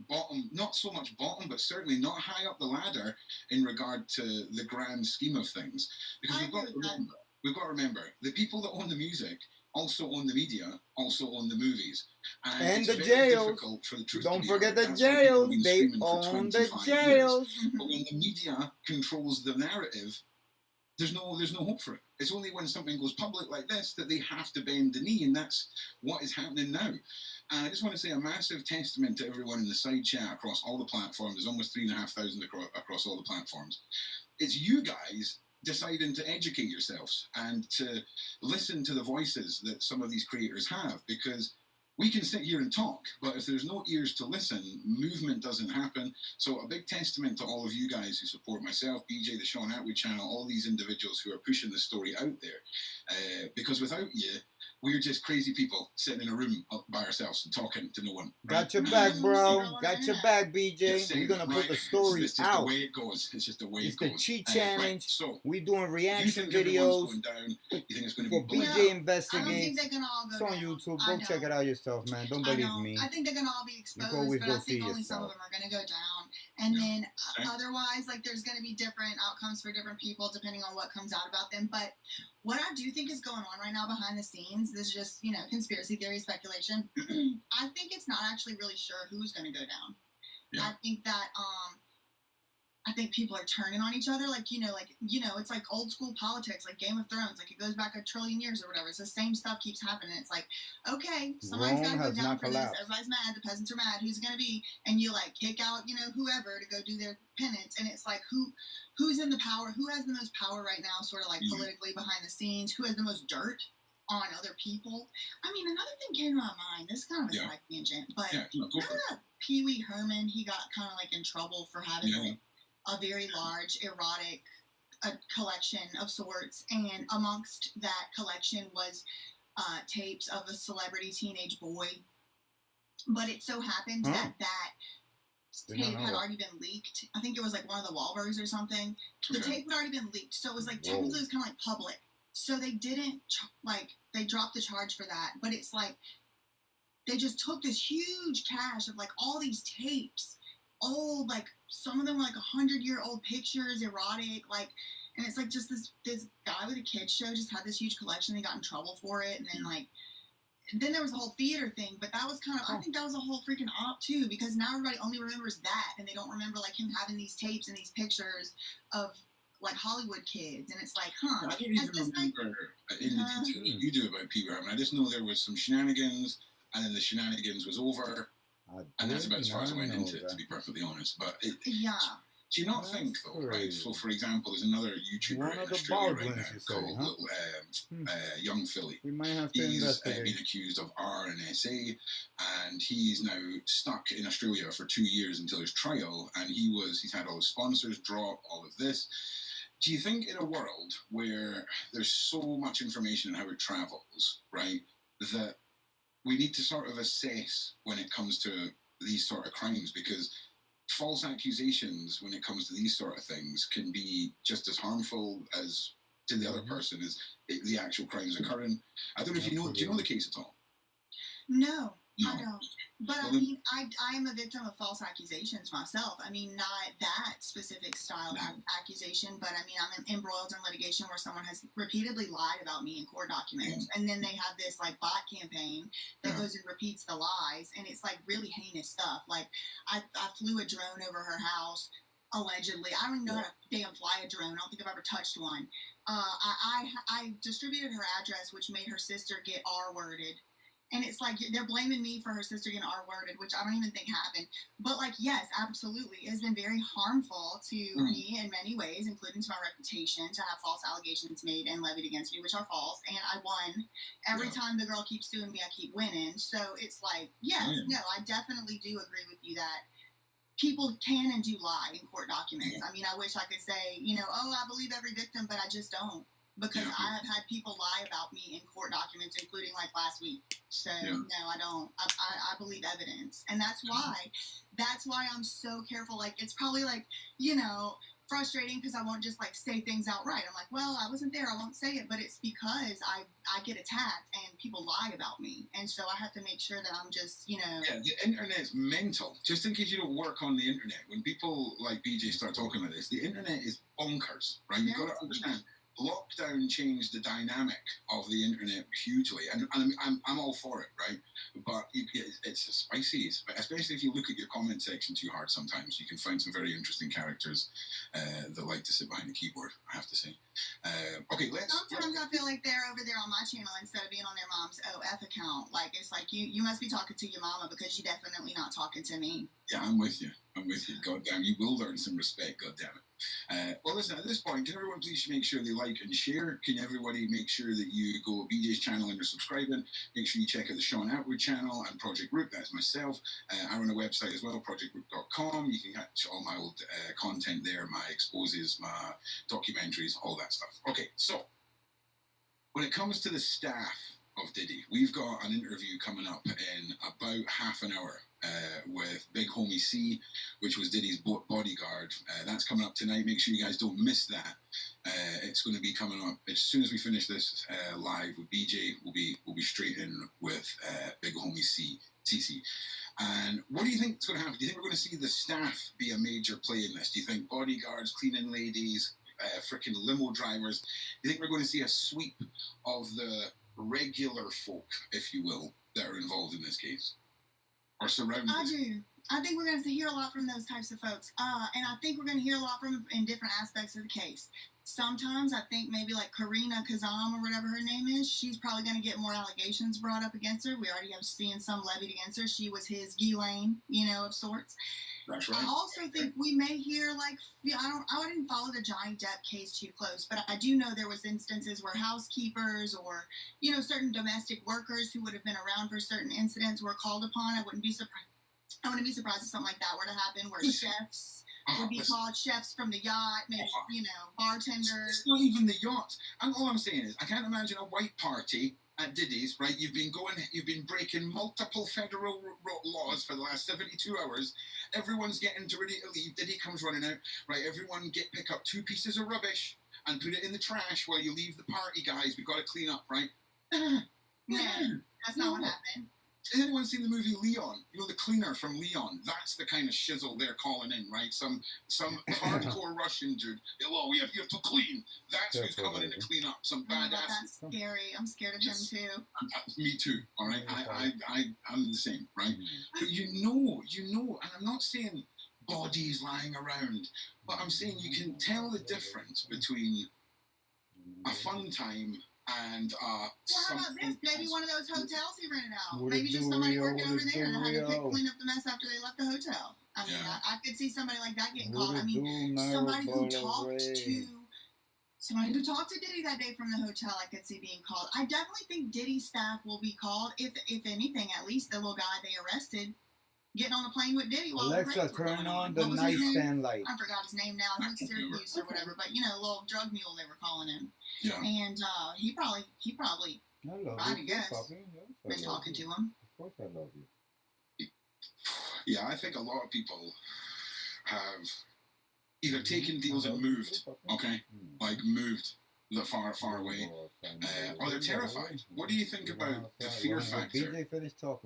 bottom, not so much bottom, but certainly not high up the ladder in regard to the grand scheme of things. Because we've got to remember the people that own the music also own the media, also own the movies. And it's the very jails. difficult for the truth Don't to be forget out. the That's why people jails. have been They screaming for own the 25 years. jails. But when the media controls the narrative, there's no hope for it. It's only when something goes public like this that they have to bend the knee, and that's what is happening now. And I just want to say a massive testament to everyone in the side chat across all the platforms. There's almost 3,500 across all the platforms. It's you guys deciding to educate yourselves and to listen to the voices that some of these creators have, because we can sit here and talk, but if there's no ears to listen, movement doesn't happen. So a big testament to all of you guys who support myself, BJ, the Sean Atwood channel, all these individuals who are pushing the story out there. Because without you, we're just crazy people sitting in a room by ourselves and talking to no one. Right? Got your back, bro. Got your back, BJ. We're gonna put the story it's just out. the way it goes. It's just the way It's it goes. the cheat challenge. Right. So We doing you reaction think everyone's videos going down? You think it's going to for be BJ I don't think Investigates. they can all It's go on down. YouTube. I Go check it don't. out yourself, man. Don't I believe don't. me. I think they're gonna all be exposed, always but go I think see only some of yourself. them are gonna go down. And then Okay. otherwise, like there's gonna be different outcomes for different people depending on what comes out about them. But what I do think is going on right now behind the scenes, this is just conspiracy theory speculation. I think it's not actually really sure who's gonna go down. Yeah. I think that I think people are turning on each other, it's like old school politics, like Game of Thrones, like it goes back a trillion years or whatever. It's the same stuff keeps happening. It's like, okay, somebody's got to Rome go has down not for this. collapsed. Everybody's mad. The peasants are mad. Who's it gonna be? And you like kick out, whoever to go do their penance. And it's like, who's in the power? Who has the most power right now? Sort of like politically behind the scenes. Who has the most dirt on other people? I mean, another thing came to my mind. This is kind of a side tangent, but go for it. remember Pee Wee Herman? He got kind of like in trouble for having a very large erotic collection of sorts, and amongst that collection was tapes of a celebrity teenage boy. But it so happened that tape had already been leaked. I think it was like one of the Wahlbergs or something. The tape had already been leaked, so it was like technically it was kind of like public. So they didn't they dropped the charge for that. But it's like they just took this huge cache of like all these tapes, old, like some of them were like 100-year-old pictures, erotic, like, And it's like just this guy with a kids show just had this huge collection. He got in trouble for it, and then then there was the whole theater thing. But that was kind of, I think that was a whole freaking op too, because now everybody only remembers that, and they don't remember like him having these tapes and these pictures of like Hollywood kids, and it's like, I don't even remember in the detail you do about Pee Wee Herman. I just know there was some shenanigans, and then the shenanigans was over, and that's about as far as I went into it, to be perfectly honest. But do you not think though, right? So for example, there's another YouTuber in Australia right now called Young Philly. We might have to He's been accused of RNSA, and he's now stuck in Australia for 2 years until his trial, and he's had all his sponsors drop, all of this. Do you think in a world where there's so much information on how it travels, right, that we need to sort of assess when it comes to these sort of crimes? Because false accusations when it comes to these sort of things can be just as harmful as to the other person as the actual crimes occurring. I don't know if you know, do you know the case at all? No. I don't. But I mean, I am a victim of false accusations myself. I mean, not that specific style of accusation, but I mean, I'm embroiled in litigation where someone has repeatedly lied about me in court documents, and then they have this like bot campaign that goes and repeats the lies, and it's like really heinous stuff. Like, I flew a drone over her house, allegedly. I don't even know how to damn fly a drone. I don't think I've ever touched one. I distributed her address, which made her sister get R-worded. And it's like, they're blaming me for her sister getting R-worded, which I don't even think happened. But, like, yes, absolutely. It has been very harmful to me in many ways, including to my reputation, to have false allegations made and levied against me, which are false. And I won. Every time the girl keeps suing me, I keep winning. So it's like, yes, no, I definitely do agree with you that people can and do lie in court documents. I mean, I wish I could say, oh, I believe every victim, but I just don't. Because I have had people lie about me in court documents, including like last week. So no, I don't. I believe evidence, and that's why I'm so careful. Like, it's probably like frustrating because I won't just like say things outright. I'm like, well, I wasn't there, I won't say it. But it's because I get attacked and people lie about me, and so I have to make sure that I'm just Yeah, the internet's mental. Just in case you don't work on the internet, when people like BJ start talking about this, the internet is bonkers, right? You've got to understand. Lockdown changed the dynamic of the internet hugely, and I'm all for it, right? But it's spicy, especially if you look at your comment section too hard. Sometimes you can find some very interesting characters that like to sit behind a keyboard, I have to say. Okay, Sometimes I feel like they're over there on my channel instead of being on their mom's OF account. Like, it's like you must be talking to your mama because you're definitely not talking to me. Yeah, I'm with you. God damn, you will learn some respect, god damn it. Well, listen, at this point, can everyone please make sure they like and share? Can everybody make sure that you go to BJ's channel and you're subscribing? Make sure you check out the Sean Atwood channel and Project Root, that's myself. I run a website as well, projectroot.com. You can catch all my old content there, my exposes, my documentaries, all that stuff. Okay, so when it comes to the staff of Diddy, we've got an interview coming up in about half an hour with Big Homie C, which was Diddy's bodyguard. That's coming up tonight. Make sure you guys don't miss that. It's going to be coming up as soon as we finish this live with BJ. We'll be straight in with Big Homie CC. And what do you think is going to happen? Do you think we're going to see the staff be a major play in this? Do you think bodyguards, cleaning ladies, freaking limo drivers? Do you think we're going to see a sweep of the regular folk, if you will, that are involved in this case? Or surrounding I do. I think we're going to hear a lot from those types of folks. And I think we're going to hear a lot from them in different aspects of the case. Sometimes I think maybe like Karina Kazam or whatever her name is, she's probably going to get more allegations brought up against her. We already have seen some levied against her. She was his Ghislaine, of sorts. That's right. I also think we may hear I didn't follow the Johnny Depp case too close, but I do know there was instances where housekeepers or, certain domestic workers who would have been around for certain incidents were called upon. I wouldn't be surprised if something like that were to happen, where chefs would be called, chefs from the yacht, maybe, bartenders. It's not even the yacht. And all I'm saying is, I can't imagine a white party at Diddy's, right? You've been breaking multiple federal laws for the last 72 hours. Everyone's getting ready to leave. Diddy comes running out, right? Everyone pick up 2 pieces of rubbish and put it in the trash while you leave the party, guys. We've got to clean up, right? Yeah, that's not what happened. Has anyone seen the movie Leon? You know, the cleaner from Leon. That's the kind of shizzle they're calling in, right? Some hardcore Russian dude. Hello, we have here to clean. That's who's coming in to clean up. Some badass. That's scary. I'm scared of him too. Me too. All right, I'm the same, right? But you know, and I'm not saying bodies lying around, but I'm saying you can tell the difference between a fun time and well, how about this? Maybe one of those hotels he rented out. Maybe just somebody working over there that had to clean up the mess after they left the hotel. I mean, I could see somebody like that getting called. I mean, somebody who talked to Diddy that day from the hotel, I could see being called. I definitely think Diddy staff will be called, if anything, at least the little guy they arrested getting on a plane with Diddy while Alexa, turn on the nightstand light. I forgot his name now. He was Syracuse or whatever, but you know, little drug mule they were calling him. Yeah. And he probably, I guess, been talking to him. Of course, I love you. Yeah, I think a lot of people have either taken deals and moved, okay, like moved the far away, or they're terrified. What do you think about the fear factor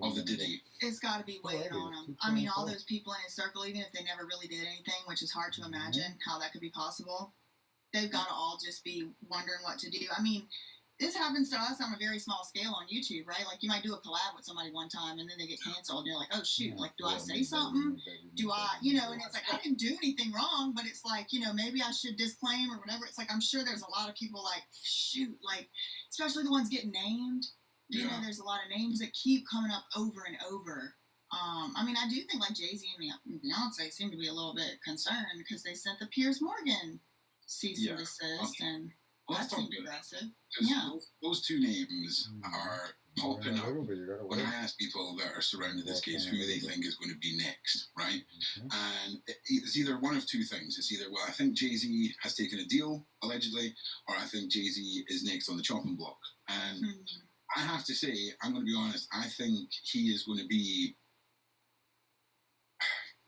of the Diddy? It's got to be weighing on him. I mean, all those people in his circle, even if they never really did anything, which is hard to imagine how that could be possible, they've got to all just be wondering what to do. I mean, this happens to us on a very small scale on YouTube, right? Like, you might do a collab with somebody one time, and then they get canceled, and you're like, oh, shoot, like, do I say something? Do I, you know, and it's like, I didn't do anything wrong, but it's like, you know, maybe I should disclaim or whatever. It's like, I'm sure there's a lot of people like, shoot, like, especially the ones getting named. You know, there's a lot of names that keep coming up over and over. I mean, I do think, like, Jay-Z and Beyonce seem to be a little bit concerned because they sent the Piers Morgan cease and desist, and that seemed aggressive. Yeah. Those two names are popping up when I ask people that are surrounding this case who they think is going to be next, right? And it's either one of two things. It's either, well, I think Jay-Z has taken a deal, allegedly, or I think Jay-Z is next on the chopping block. And I have to say, I'm going to be honest, I think he is going to be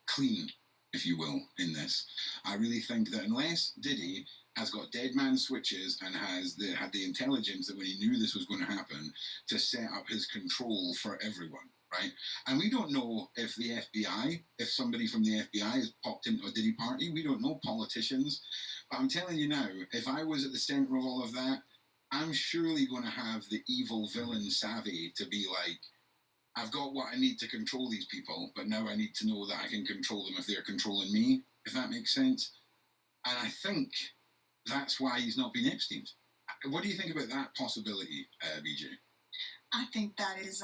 clean, if you will, in this. I really think that unless Diddy has got dead man switches and had the intelligence that when he knew this was going to happen to set up his control for everyone, right? And we don't know if the FBI, if somebody from the FBI has popped into a Diddy party. We don't know, politicians. But I'm telling you now, if I was at the center of all of that, I'm surely going to have the evil villain savvy to be like, I've got what I need to control these people, but now I need to know that I can control them if they're controlling me, if that makes sense. And I think that's why he's not been Epstein. What do you think about that possibility, BJ? I think that is,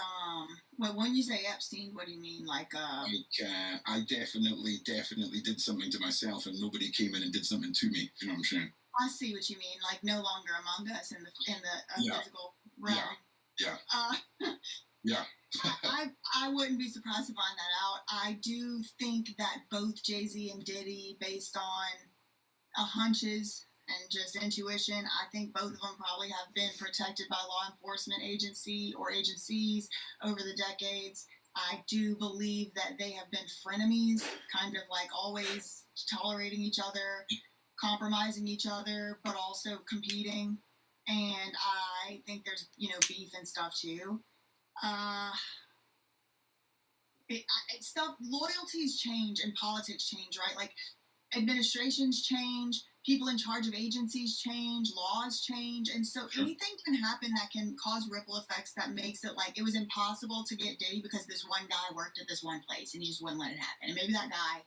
well, when you say Epstein, what do you mean? Like, I definitely did something to myself and nobody came in and did something to me. You know what I'm saying? I see what you mean. Like, no longer among us in the physical realm. Yeah. I wouldn't be surprised to find that out. I do think that both Jay-Z and Diddy, based on hunches and just intuition, I think both of them probably have been protected by law enforcement agency or agencies over the decades. I do believe that they have been frenemies, kind of like always tolerating each other, compromising each other, but also competing. And I think there's, beef and stuff too. Loyalties change and politics change, right? Like, administrations change, people in charge of agencies change, laws change, and so anything can happen that can cause ripple effects that makes it like it was impossible to get Diddy because this one guy worked at this one place and he just wouldn't let it happen. And maybe that guy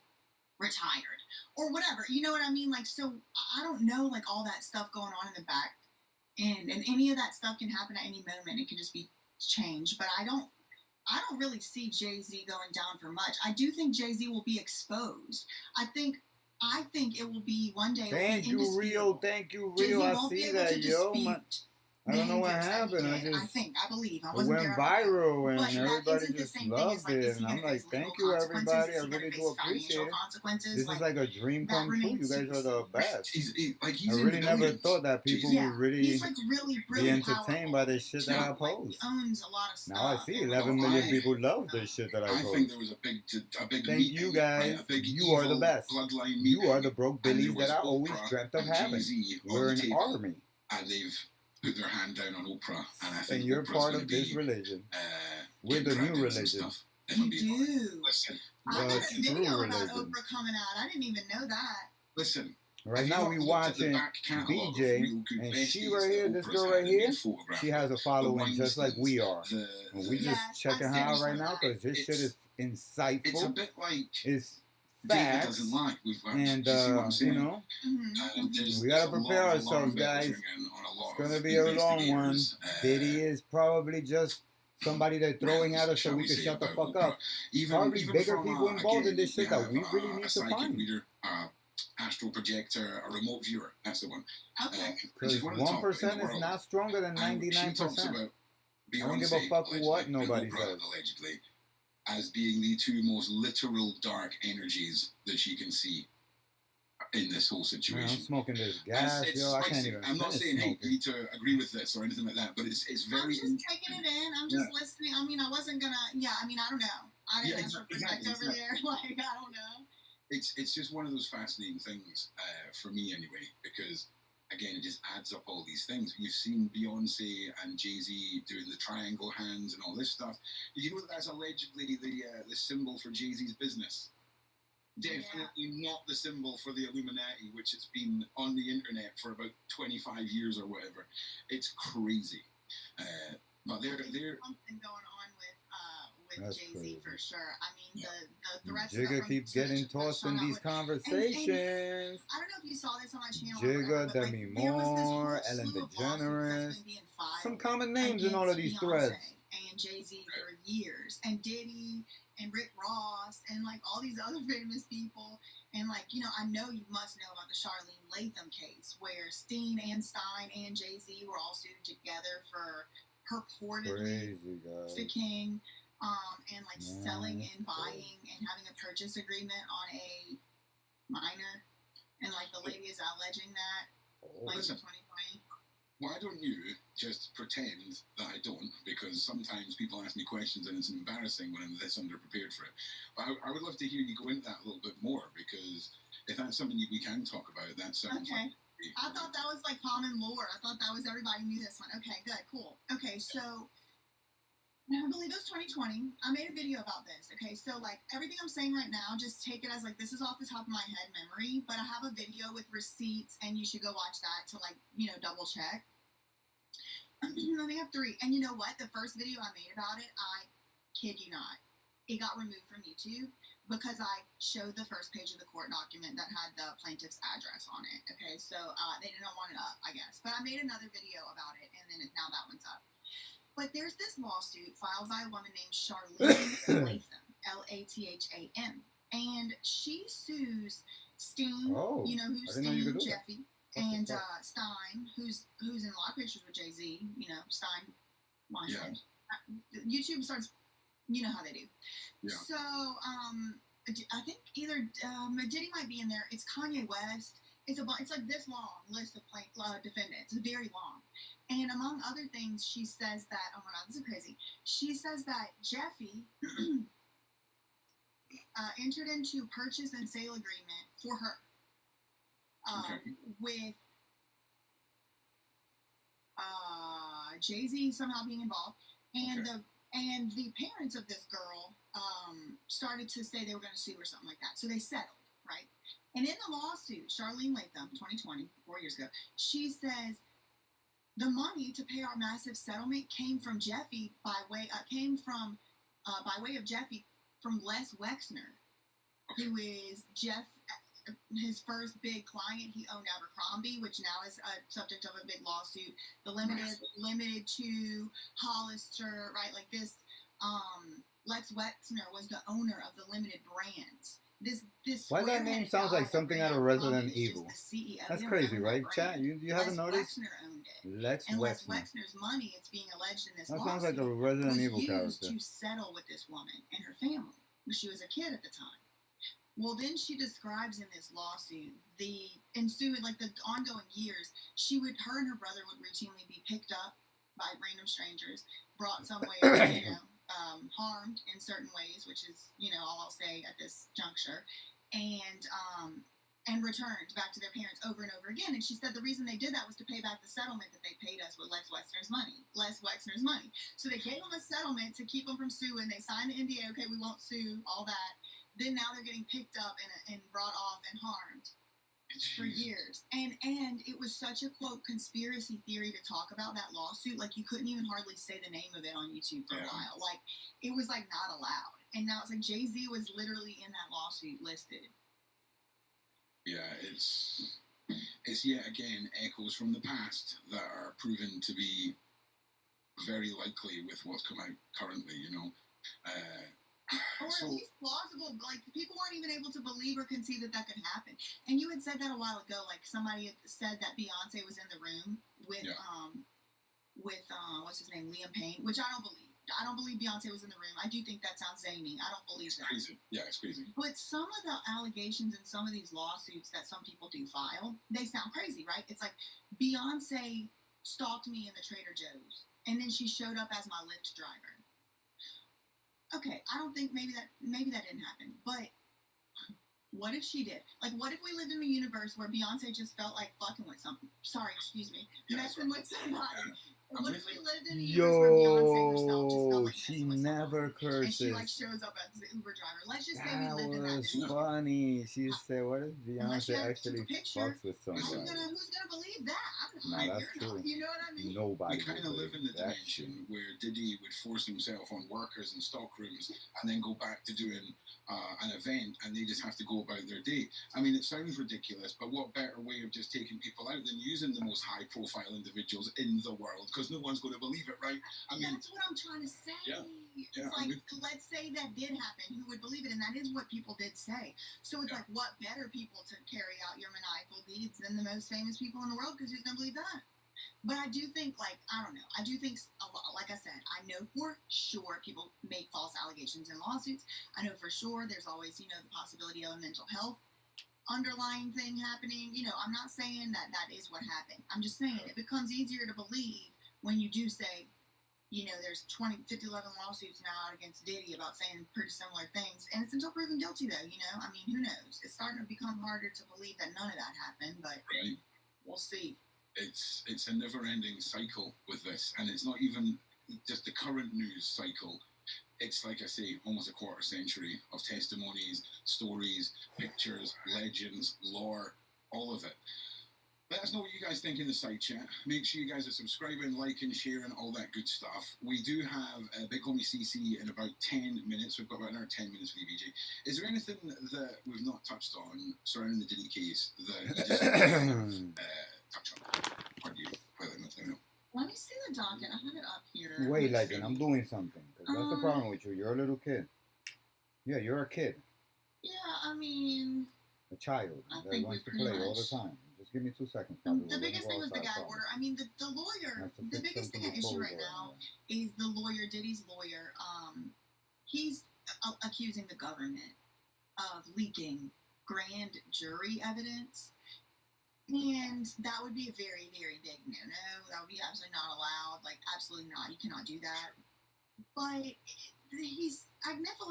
retired or whatever. You know what I mean? Like, so I don't know, like, all that stuff going on in the back end, and any of that stuff can happen at any moment. It can just be changed, but I don't really see Jay-Z going down for much. I do think Jay-Z will be exposed. I think it will be one day. Thank you, Rio. Jay-Z I won't be see able that, to yo. dispute I don't know what behaviors that happened. he did. I believe. I It wasn't went there about viral it. and But that everybody isn't the just same thing as, loved like, it. is he And I'm gonna like, face thank legal you, consequences? everybody. I Is he gonna really face do appreciate financial it. consequences? This is like a dream come true. You guys are the best. He's I really never thought that people Yeah, would really he's like really be entertained powerful. by the shit that I Like, post. he owns a lot of stuff. Now I see and, 11 like, million people love the shit that I I post. think there was a big Thank meeting, you guys. right? A big You are the evil best. bloodline You meeting, are the broke and there billies was that I always Oprah dreamt of and having. Jay-Z on We're the an table, army. and they've put their hand down on Oprah, and I think And you're Oprah's part going of to this be religion. We're the new religion. Stuff. You do. Listen, I The got a video true about religion. Oprah coming out. I didn't even know that. listen. Right Have you now not we looked at the watching back catalogue of BJ, real good and she besties right that here, this Oprah's girl had right and here, been photographed she has a with? The following ones just like we that are. And we Yes, just checking I've her out seen right some of now because his shit is it's insightful. a bit like It's David facts. doesn't lie. And, you see what I'm saying? you know, There's, we gotta there's a lot prepare of alarm ourselves, bells guys. ringing on a lot It's gonna of be a long one. investigators, Diddy is probably just somebody they're throwing at us so shall we can say, shut the about fuck Oprah. up. Probably Even bigger from, people involved in again, this shit that have, we really need a to psychic find. reader, astral projector, a remote viewer. That's the one. Okay. Because 1% is not stronger than And she talks 99%. about I don't give a Beyonce, fuck allegedly, what and nobody Oprah, says. allegedly, as being the two most literal dark energies that she can see in this whole Man, I'm situation. smoking this As gas, it's yo. I can't spicy. even I'm not finish saying, hey, you smoking. need to agree with this or anything like that, but it's I'm very. just taking it in. I'm just listening. I mean, I wasn't gonna. Yeah, I mean, I don't know. I didn't Yeah, have to exactly, project over there. Like, I don't know. It's just one of those fascinating things for me anyway, because again, it just adds up all these things. You've seen Beyonce and Jay-Z doing the triangle hands and all this stuff. Did you know that that's allegedly the symbol for Jay-Z's business? Definitely not the symbol for the Illuminati, which has been on the internet for about 25 years or whatever. It's crazy. But they're something going on with That's Jay-Z crazy. for sure. I mean, the threats. Jigga from keeps to the getting church tossed shot in out these with- conversations. I don't know if you saw this on my channel. Jigga, but, like, Demi there was this whole Moore, slew Ellen of lawsuits DeGeneres. that's been being filed Some common names in all of these against threads. Beyonce and Jay-Z for years, and Diddy and Rick Ross and like all these other famous people. And like, you know, I know you must know about the Charlene Latham case where Steen and Stein and Jay-Z were all sued together for purportedly Crazy, guys. trafficking, and like Man, selling that's and buying and having a purchase agreement on a minor. And like the lady is alleging that like in listen. 2020. Why don't you just pretend that I don't? Because sometimes people ask me questions and it's embarrassing when I'm this underprepared for it. But I would love to hear you go into that a little bit more, because if that's something we can talk about, that sounds Okay. like. I thought that was like common lore. I thought that was everybody knew this one. Okay, good, cool. Okay, so I believe it was 2020. I made a video about this. Okay, so like everything I'm saying right now, just take it as like this is off the top of my head memory. But I have a video with receipts, and you should go watch that to like double check. I only have 3, and you know what? The first video I made about it, I kid you not, it got removed from YouTube because I showed the first page of the court document that had the plaintiff's address on it. Okay, so they didn't want it up, I guess. But I made another video about it, and then now that one's up. But there's this lawsuit filed by a woman named Charlene Latham, Latham, and she sues Steen, Oh, who's I didn't know you could Steen, do that. Jeffy, What the and fuck? Stein, who's in a lot of pictures with Jay-Z. Stein, Yeah. YouTube starts, you know how they do. Yeah. So, I think either Diddy might be in there. It's Kanye West. It's like this long list of defendants. It's very long. And among other things, she says that, oh my God, this is crazy. She says that Jeffy entered into purchase and sale agreement for her with Jay-Z somehow being involved, and the parents of this girl started to say they were going to sue or something like that. So they settled, right? And in the lawsuit, Charlene Latham, 2020, 4 years ago, she says the money to pay our massive settlement came from Jeffy by way of Jeffy from Les Wexner, who is his first big client. He owned Abercrombie, which now is a subject of a big lawsuit. The limited to Hollister, right? Like this, Lex Wexner was the owner of the limited brands. This Why that name sounds like something out of Resident Evil? That's crazy, right? Chat, you haven't noticed? Wexner owned it. Lex And Les Wexner. Wexner's money, it's being alleged in this That lawsuit, sounds like a Resident was Evil used character. to settle with this woman and her family when she was a kid at the time. Well, then she describes in this lawsuit the ongoing years. Her and her brother would routinely be picked up by random strangers, brought somewhere, harmed in certain ways, which is all I'll say at this juncture. And and returned back to their parents over and over again. And she said the reason they did that was to pay back the settlement that they paid us with Les Wexner's money. So they gave them a settlement to keep them from suing. They signed the NDA. Okay, we won't sue. All that. Then now they're getting picked up and brought off and harmed for years. And it was such a quote conspiracy theory to talk about that lawsuit. Like you couldn't even hardly say the name of it on YouTube for a while. Like it was like not allowed. And now it's like Jay-Z was literally in that lawsuit listed. Yeah, it's yet again echoes from the past that are proven to be very likely with what's come out currently, you know. Or at least plausible. Like people weren't even able to believe or conceive that that could happen. And you had said that a while ago. Like somebody had said that Beyonce was in the room with what's his name, Liam Payne, which I don't believe. I don't believe Beyonce was in the room. I do think that sounds zany. I don't believe that. Crazy. Yeah, it's crazy. But some of the allegations in some of these lawsuits that some people do file, they sound crazy, right? It's like Beyonce stalked me in the Trader Joe's, and then she showed up as my Lyft driver. Okay, I don't think maybe that didn't happen, but what if she did? Like, what if we lived in a universe where Beyonce just felt like fucking with something? Sorry, excuse me, messing with somebody. What if we lived in a universe where Beyonce herself just felt like she never curses. And she like shows up as the Uber driver. Let's just say we lived in that. That was funny. She said, "What if Beyonce actually fucks with somebody?" Who's gonna believe that? No, that's true. You know what I mean? Nobody. We kind of live in the dimension where Diddy would force himself on workers in stockrooms and then go back to doing an event, and they just have to go about their day. I mean, it sounds ridiculous, but what better way of just taking people out than using the most high-profile individuals in the world? Because no one's going to believe it, right? I mean, that's what I'm trying to say. Yeah, it's like, let's say that did happen. Who would believe it? And that is what people did say. So it's like, what better people to carry out your maniacal deeds than the most famous people in the world? Because who's going to believe that? But I do think, like, I don't know. I do think, like I said, I know for sure people make false allegations in lawsuits. I know for sure there's always, the possibility of a mental health underlying thing happening. I'm not saying that is what happened. I'm just saying it becomes easier to believe when you do say, there's 50, 11 lawsuits now out against Diddy about saying pretty similar things. And it's until proven guilty, though, I mean, who knows? It's starting to become harder to believe that none of that happened, but we'll see. It's a never-ending cycle with this, and it's not even just the current news cycle. It's, like I say, almost a quarter century of testimonies, stories, pictures, legends, lore, all of it. Let us know what you guys think in the side chat. Make sure you guys are subscribing, liking, sharing, all that good stuff. We do have Big Homie CC in about 10 minutes. We've got about another 10 minutes with EVJ. Is there anything that we've not touched on surrounding the Diddy case that you just touch on? Pardon you. Let me see the docket. I have it up here. Wait, Legend, I'm doing something. Because that's the problem with you. You're a little kid. Yeah, you're a kid. Yeah, I mean... A child that wants to play all the time. Just give me 2 seconds. The biggest thing was the gag order. I mean, the lawyer... The biggest thing at issue right now is the lawyer, Diddy's lawyer. He's accusing the government of leaking grand jury evidence. And that would be a very, very big no-no. That would be absolutely not allowed. Like, absolutely not. You cannot do that. But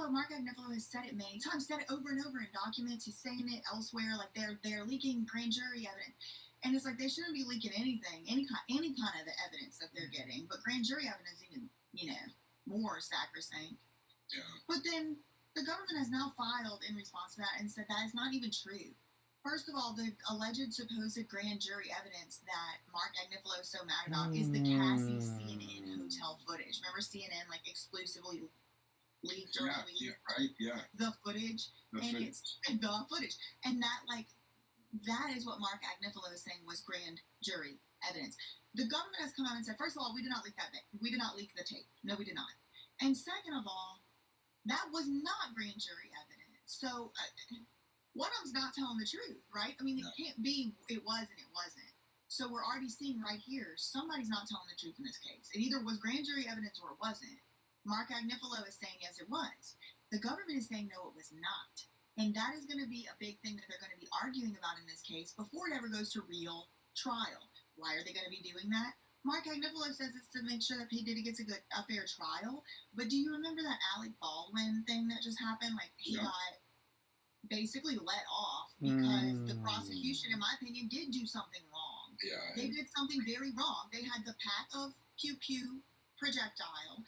Mark Agnifilo has said it many times, said it over and over in documents. He's saying it elsewhere. Like, they're leaking grand jury evidence. And it's like, they shouldn't be leaking anything, any kind of the evidence that they're getting. But grand jury evidence is even, more sacrosanct. Yeah. But then the government has now filed in response to that and said that is not even true. First of all, the alleged supposed grand jury evidence that Mark Agnifilo is so mad about is the Cassie CNN hotel footage. Remember CNN exclusively leaked or the footage? It's the footage. And that is what Mark Agnifilo is saying was grand jury evidence. The government has come out and said, first of all, we did not leak that bit. We did not leak the tape. No, we did not. And second of all, that was not grand jury evidence. So... one of them's not telling the truth, right? I mean, it can't be it was and it wasn't. So we're already seeing right here, somebody's not telling the truth in this case. It either was grand jury evidence or it wasn't. Mark Agnifilo is saying, yes, it was. The government is saying, no, it was not. And that is going to be a big thing that they're going to be arguing about in this case before it ever goes to real trial. Why are they going to be doing that? Mark Agnifilo says it's to make sure that P. Diddy gets a fair trial. But do you remember that Alec Baldwin thing that just happened? Like, he got... basically let off because the prosecution, in my opinion, did do something wrong. Yeah. They did something very wrong. They had the pack of pew pew projectile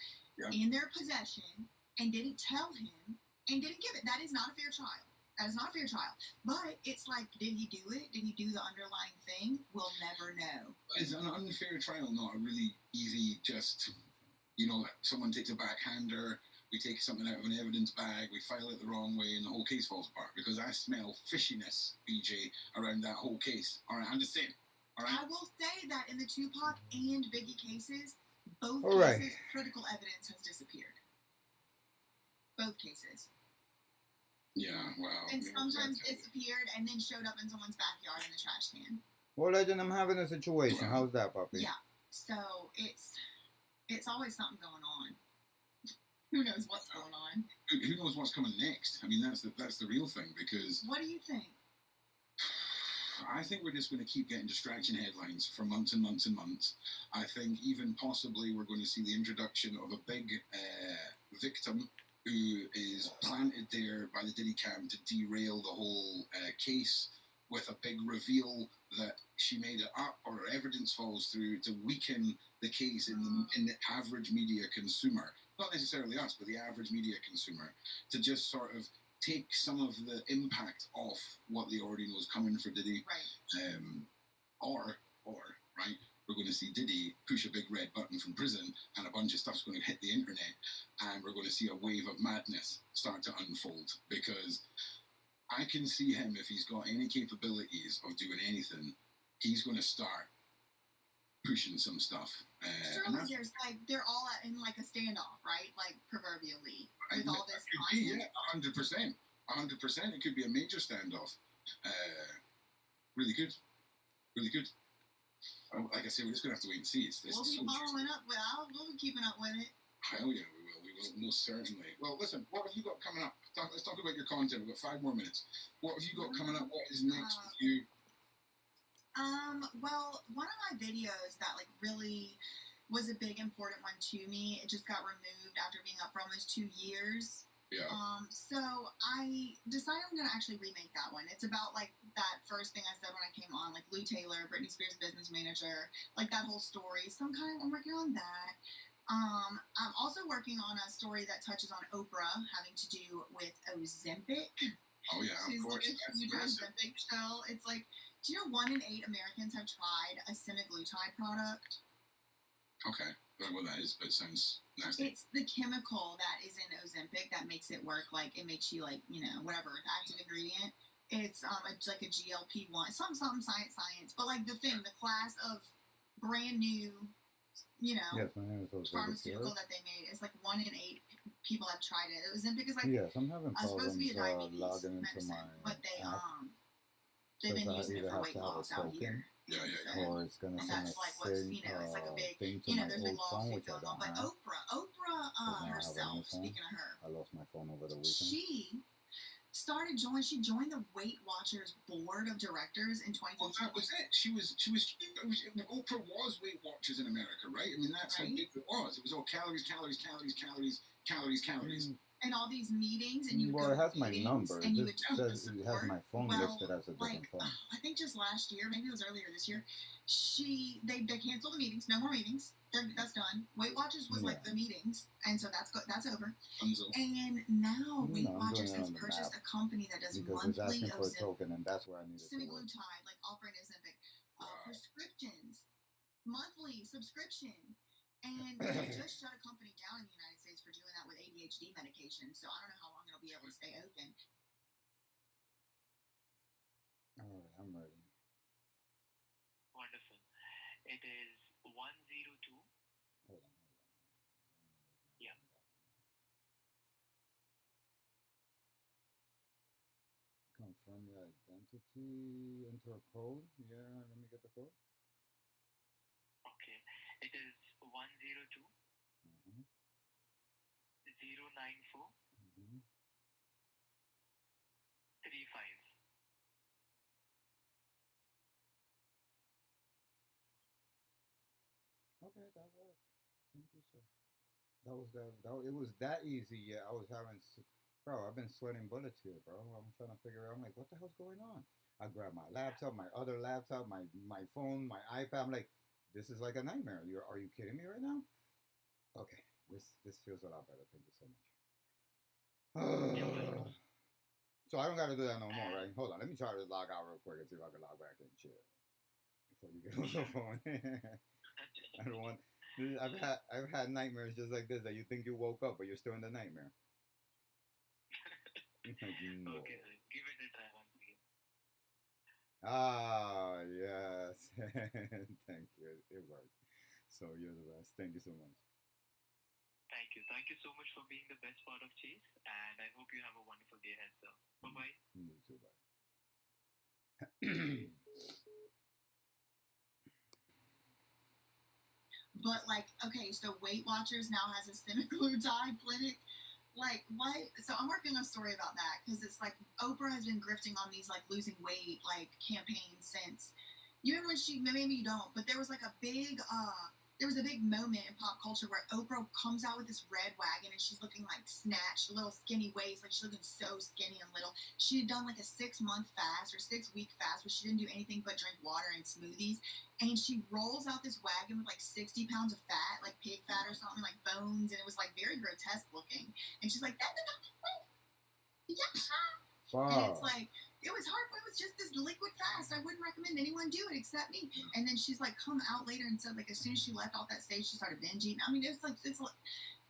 in their possession and didn't tell him and didn't give it. That is not a fair trial. That is not a fair trial. But it's like, did he do it? Did he do the underlying thing? We'll never know. Is an unfair trial not a really easy, just, someone takes a backhander, we take something out of an evidence bag, we file it the wrong way, and the whole case falls apart? Because I smell fishiness, BJ, around that whole case. All right, I'm just saying. All right? I will say that in the Tupac and Biggie cases, both cases, critical evidence has disappeared. Both cases. Yeah, wow. And sometimes disappeared and then showed up in someone's backyard in the trash can. Well, Legend, I'm having a situation. How's that, puppy? Yeah. So it's always something going on. Who knows what's going on? Who knows what's coming next? I mean, that's the real thing, because... What do you think? I think we're just going to keep getting distraction headlines for months and months and months. I think even possibly we're going to see the introduction of a big victim who is planted there by the Diddy cam to derail the whole case, with a big reveal that she made it up, or evidence falls through, to weaken the case in the average media consumer. Not necessarily us, but the average media consumer, to just sort of take some of the impact off what they already know is coming for Diddy. Right. Or, right, we're going to see Diddy push a big red button from prison, and a bunch of stuff's going to hit the internet, and we're going to see a wave of madness start to unfold. Because I can see him, if he's got any capabilities of doing anything, he's going to start pushing some stuff. Surely there's they're all in like a standoff, right? Like proverbially, with all this content. Yeah, 100%. It could be a major standoff. Really good. Really good. Like I say, we're just going to have to wait and see. We'll be following up with it. We'll be keeping up with it. Hell yeah, we will. We will, most certainly. Well, listen, what have you got coming up? Let's talk about your content. We've got 5 more minutes. What have you got coming up? What is next for you? Well, one of my videos that really was a big important one to me, it just got removed after being up for almost 2 years. Yeah. So I decided I'm gonna actually remake that one. It's about that first thing I said when I came on, Lou Taylor, Britney Spears' business manager, that whole story. So I'm working on that. I'm also working on a story that touches on Oprah having to do with Ozempic. Oh yeah, She's of course. a huge Ozempic show. It's do you know 1 in 8 Americans have tried a semaglutide product? Okay, I don't know what that is, but it sounds nasty. It's the chemical that is in Ozempic that makes it work. It makes you whatever, the active ingredient. It's like a GLP-1, something science. But the class of brand new, yes, my name is pharmaceutical that they made. It's 1 in 8 people have tried it. Ozempic is yes, I'm having supposed to be a problems diabetes logging into medicine, my but they've because been I using it either for have weight to have a loss out token, here. Yeah. or it's gonna And send that's a what's, thing, it's like a big, thing to my there's big old phone, lawsuit which I going on. don't But have. Oprah now I have a new herself, phone. speaking of her, I lost my phone over the weekend. she joined the Weight Watchers board of directors in 2015. Well, that was it. Oprah was Weight Watchers in America, right? I mean, that's how big it was. It was all calories. And all these meetings, and you would well, go it has to my meetings, number. and It you would just do the says it has support. my phone listed as a different phone. I think just last year, maybe it was earlier this year, they canceled the meetings. No more meetings. That's done. Weight Watchers was the meetings, and so that's over. And now Weight Watchers has purchased a company that does because it's asking for a token, and that's where I need it to work. semaglutide, offering Ozempic, prescriptions, monthly subscription. And they just shut a company down in the United States for doing that with ADHD medication. So I don't know how long it'll be able to stay open. All right, I'm ready. Wonderful. It is 102. Hold on. Yeah. Confirm your identity. Enter a code. Yeah, let me get the code. Okay. It is 102 Mm-hmm. 094 Mm-hmm. 35. Okay, that worked. Thank you, sir. It was that easy. Yeah, I was having Bro, I've been sweating bullets here, bro. I'm trying to figure out. I'm like, what the hell's going on? I grab my laptop, my other laptop, my phone, my iPad. I'm like, this is like a nightmare. Are you kidding me right now? Okay, this feels a lot better. Thank you so You're much. welcome. So I don't got to do that no more, And right? Hold on, let me try to log out real quick and see if I can log back in. Chill before you get on the phone. I don't want. I've had nightmares just like this that you think you woke up but you're still in the nightmare. Like, no. okay, sir. Give it a try once again. Ah, yes. Thank you. It worked. So you're the best. Thank you so much. Thank you. Thank you so much for being the best part of Chase, and I hope you have a wonderful day ahead, sir. Bye bye. You too, bye. But like, okay, so Weight Watchers now has a semaglutide clinic. Like, what? So I'm working on a story about that because it's like Oprah has been grifting on these like losing weight like campaigns since. You remember when she? Maybe you don't, but there was like a big there was a big moment in pop culture where Oprah comes out with this red wagon and she's looking like snatched, little skinny waist, like she's looking so skinny and little. She had done like a 6-month fast or 6-week fast where she didn't do anything but drink water and smoothies. And she rolls out this wagon with like 60 pounds of fat, like pig fat or something, like bones, and it was like very grotesque looking. And she's like, that's enough. Yeah. And it's like, it was hard, but it was just this liquid fast. I wouldn't recommend anyone do it except me. And then she's like, come out later and said, like, as soon as she left off that stage, she started binging. I mean, it's like the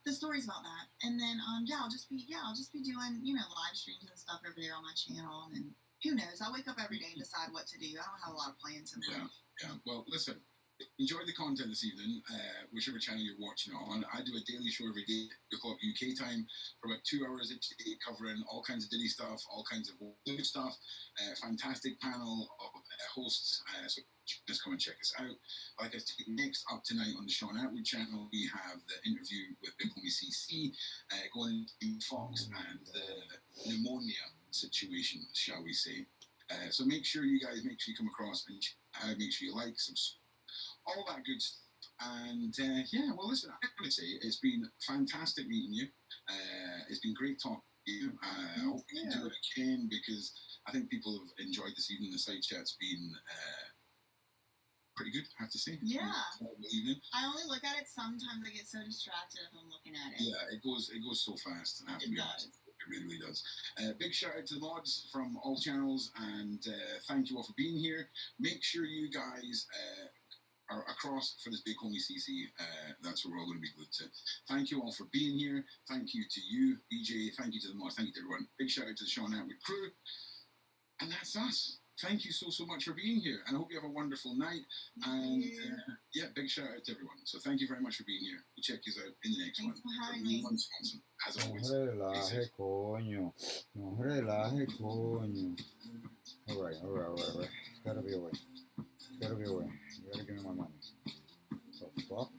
stories about that. And then, I'll just be doing, live streams and stuff over there on my channel. And who knows? I wake up every day and decide what to do. I don't have a lot of plans in life. Yeah. Well, listen. Enjoy the content this evening, whichever channel you're watching it on. I do a daily show every day, 2 o'clock UK time, for about 2 hours each day, covering all kinds of Diddy stuff, all kinds of good stuff. Fantastic panel of hosts, so just come and check us out. Like I said, next up tonight on the Sean Atwood channel, we have the interview with Big Homie CC, going into Fox and the pneumonia situation, shall we say. So make sure you come across and make sure you like, subscribe, all that good stuff. And well, listen, I'm going to say it's been fantastic meeting you. It's been great talking to you. I hope we can do it again because I think people have enjoyed this evening. The side chat's been pretty good, I have to say. Yeah. I only look at it sometimes. I get so distracted if I'm looking at it. Yeah, it goes so fast. I have to be honest. It really, really does. Big shout out to the mods from all channels, and thank you all for being here. Make sure you guys are across for this Big Homie CC. That's where we're all going to be glued to. Thank you all for being here. Thank you to you, BJ. Thank you to the mods. Thank you to everyone. Big shout out to the Sean Atwood crew. And that's us. Thank you so much for being here. And I hope you have a wonderful night. And big shout out to everyone. So thank you very much for being here. We'll check you out in the next one. As always. No relaje, coño. No relaje, coño. All right. It's gotta be a way. You gotta give me my money. So fuck.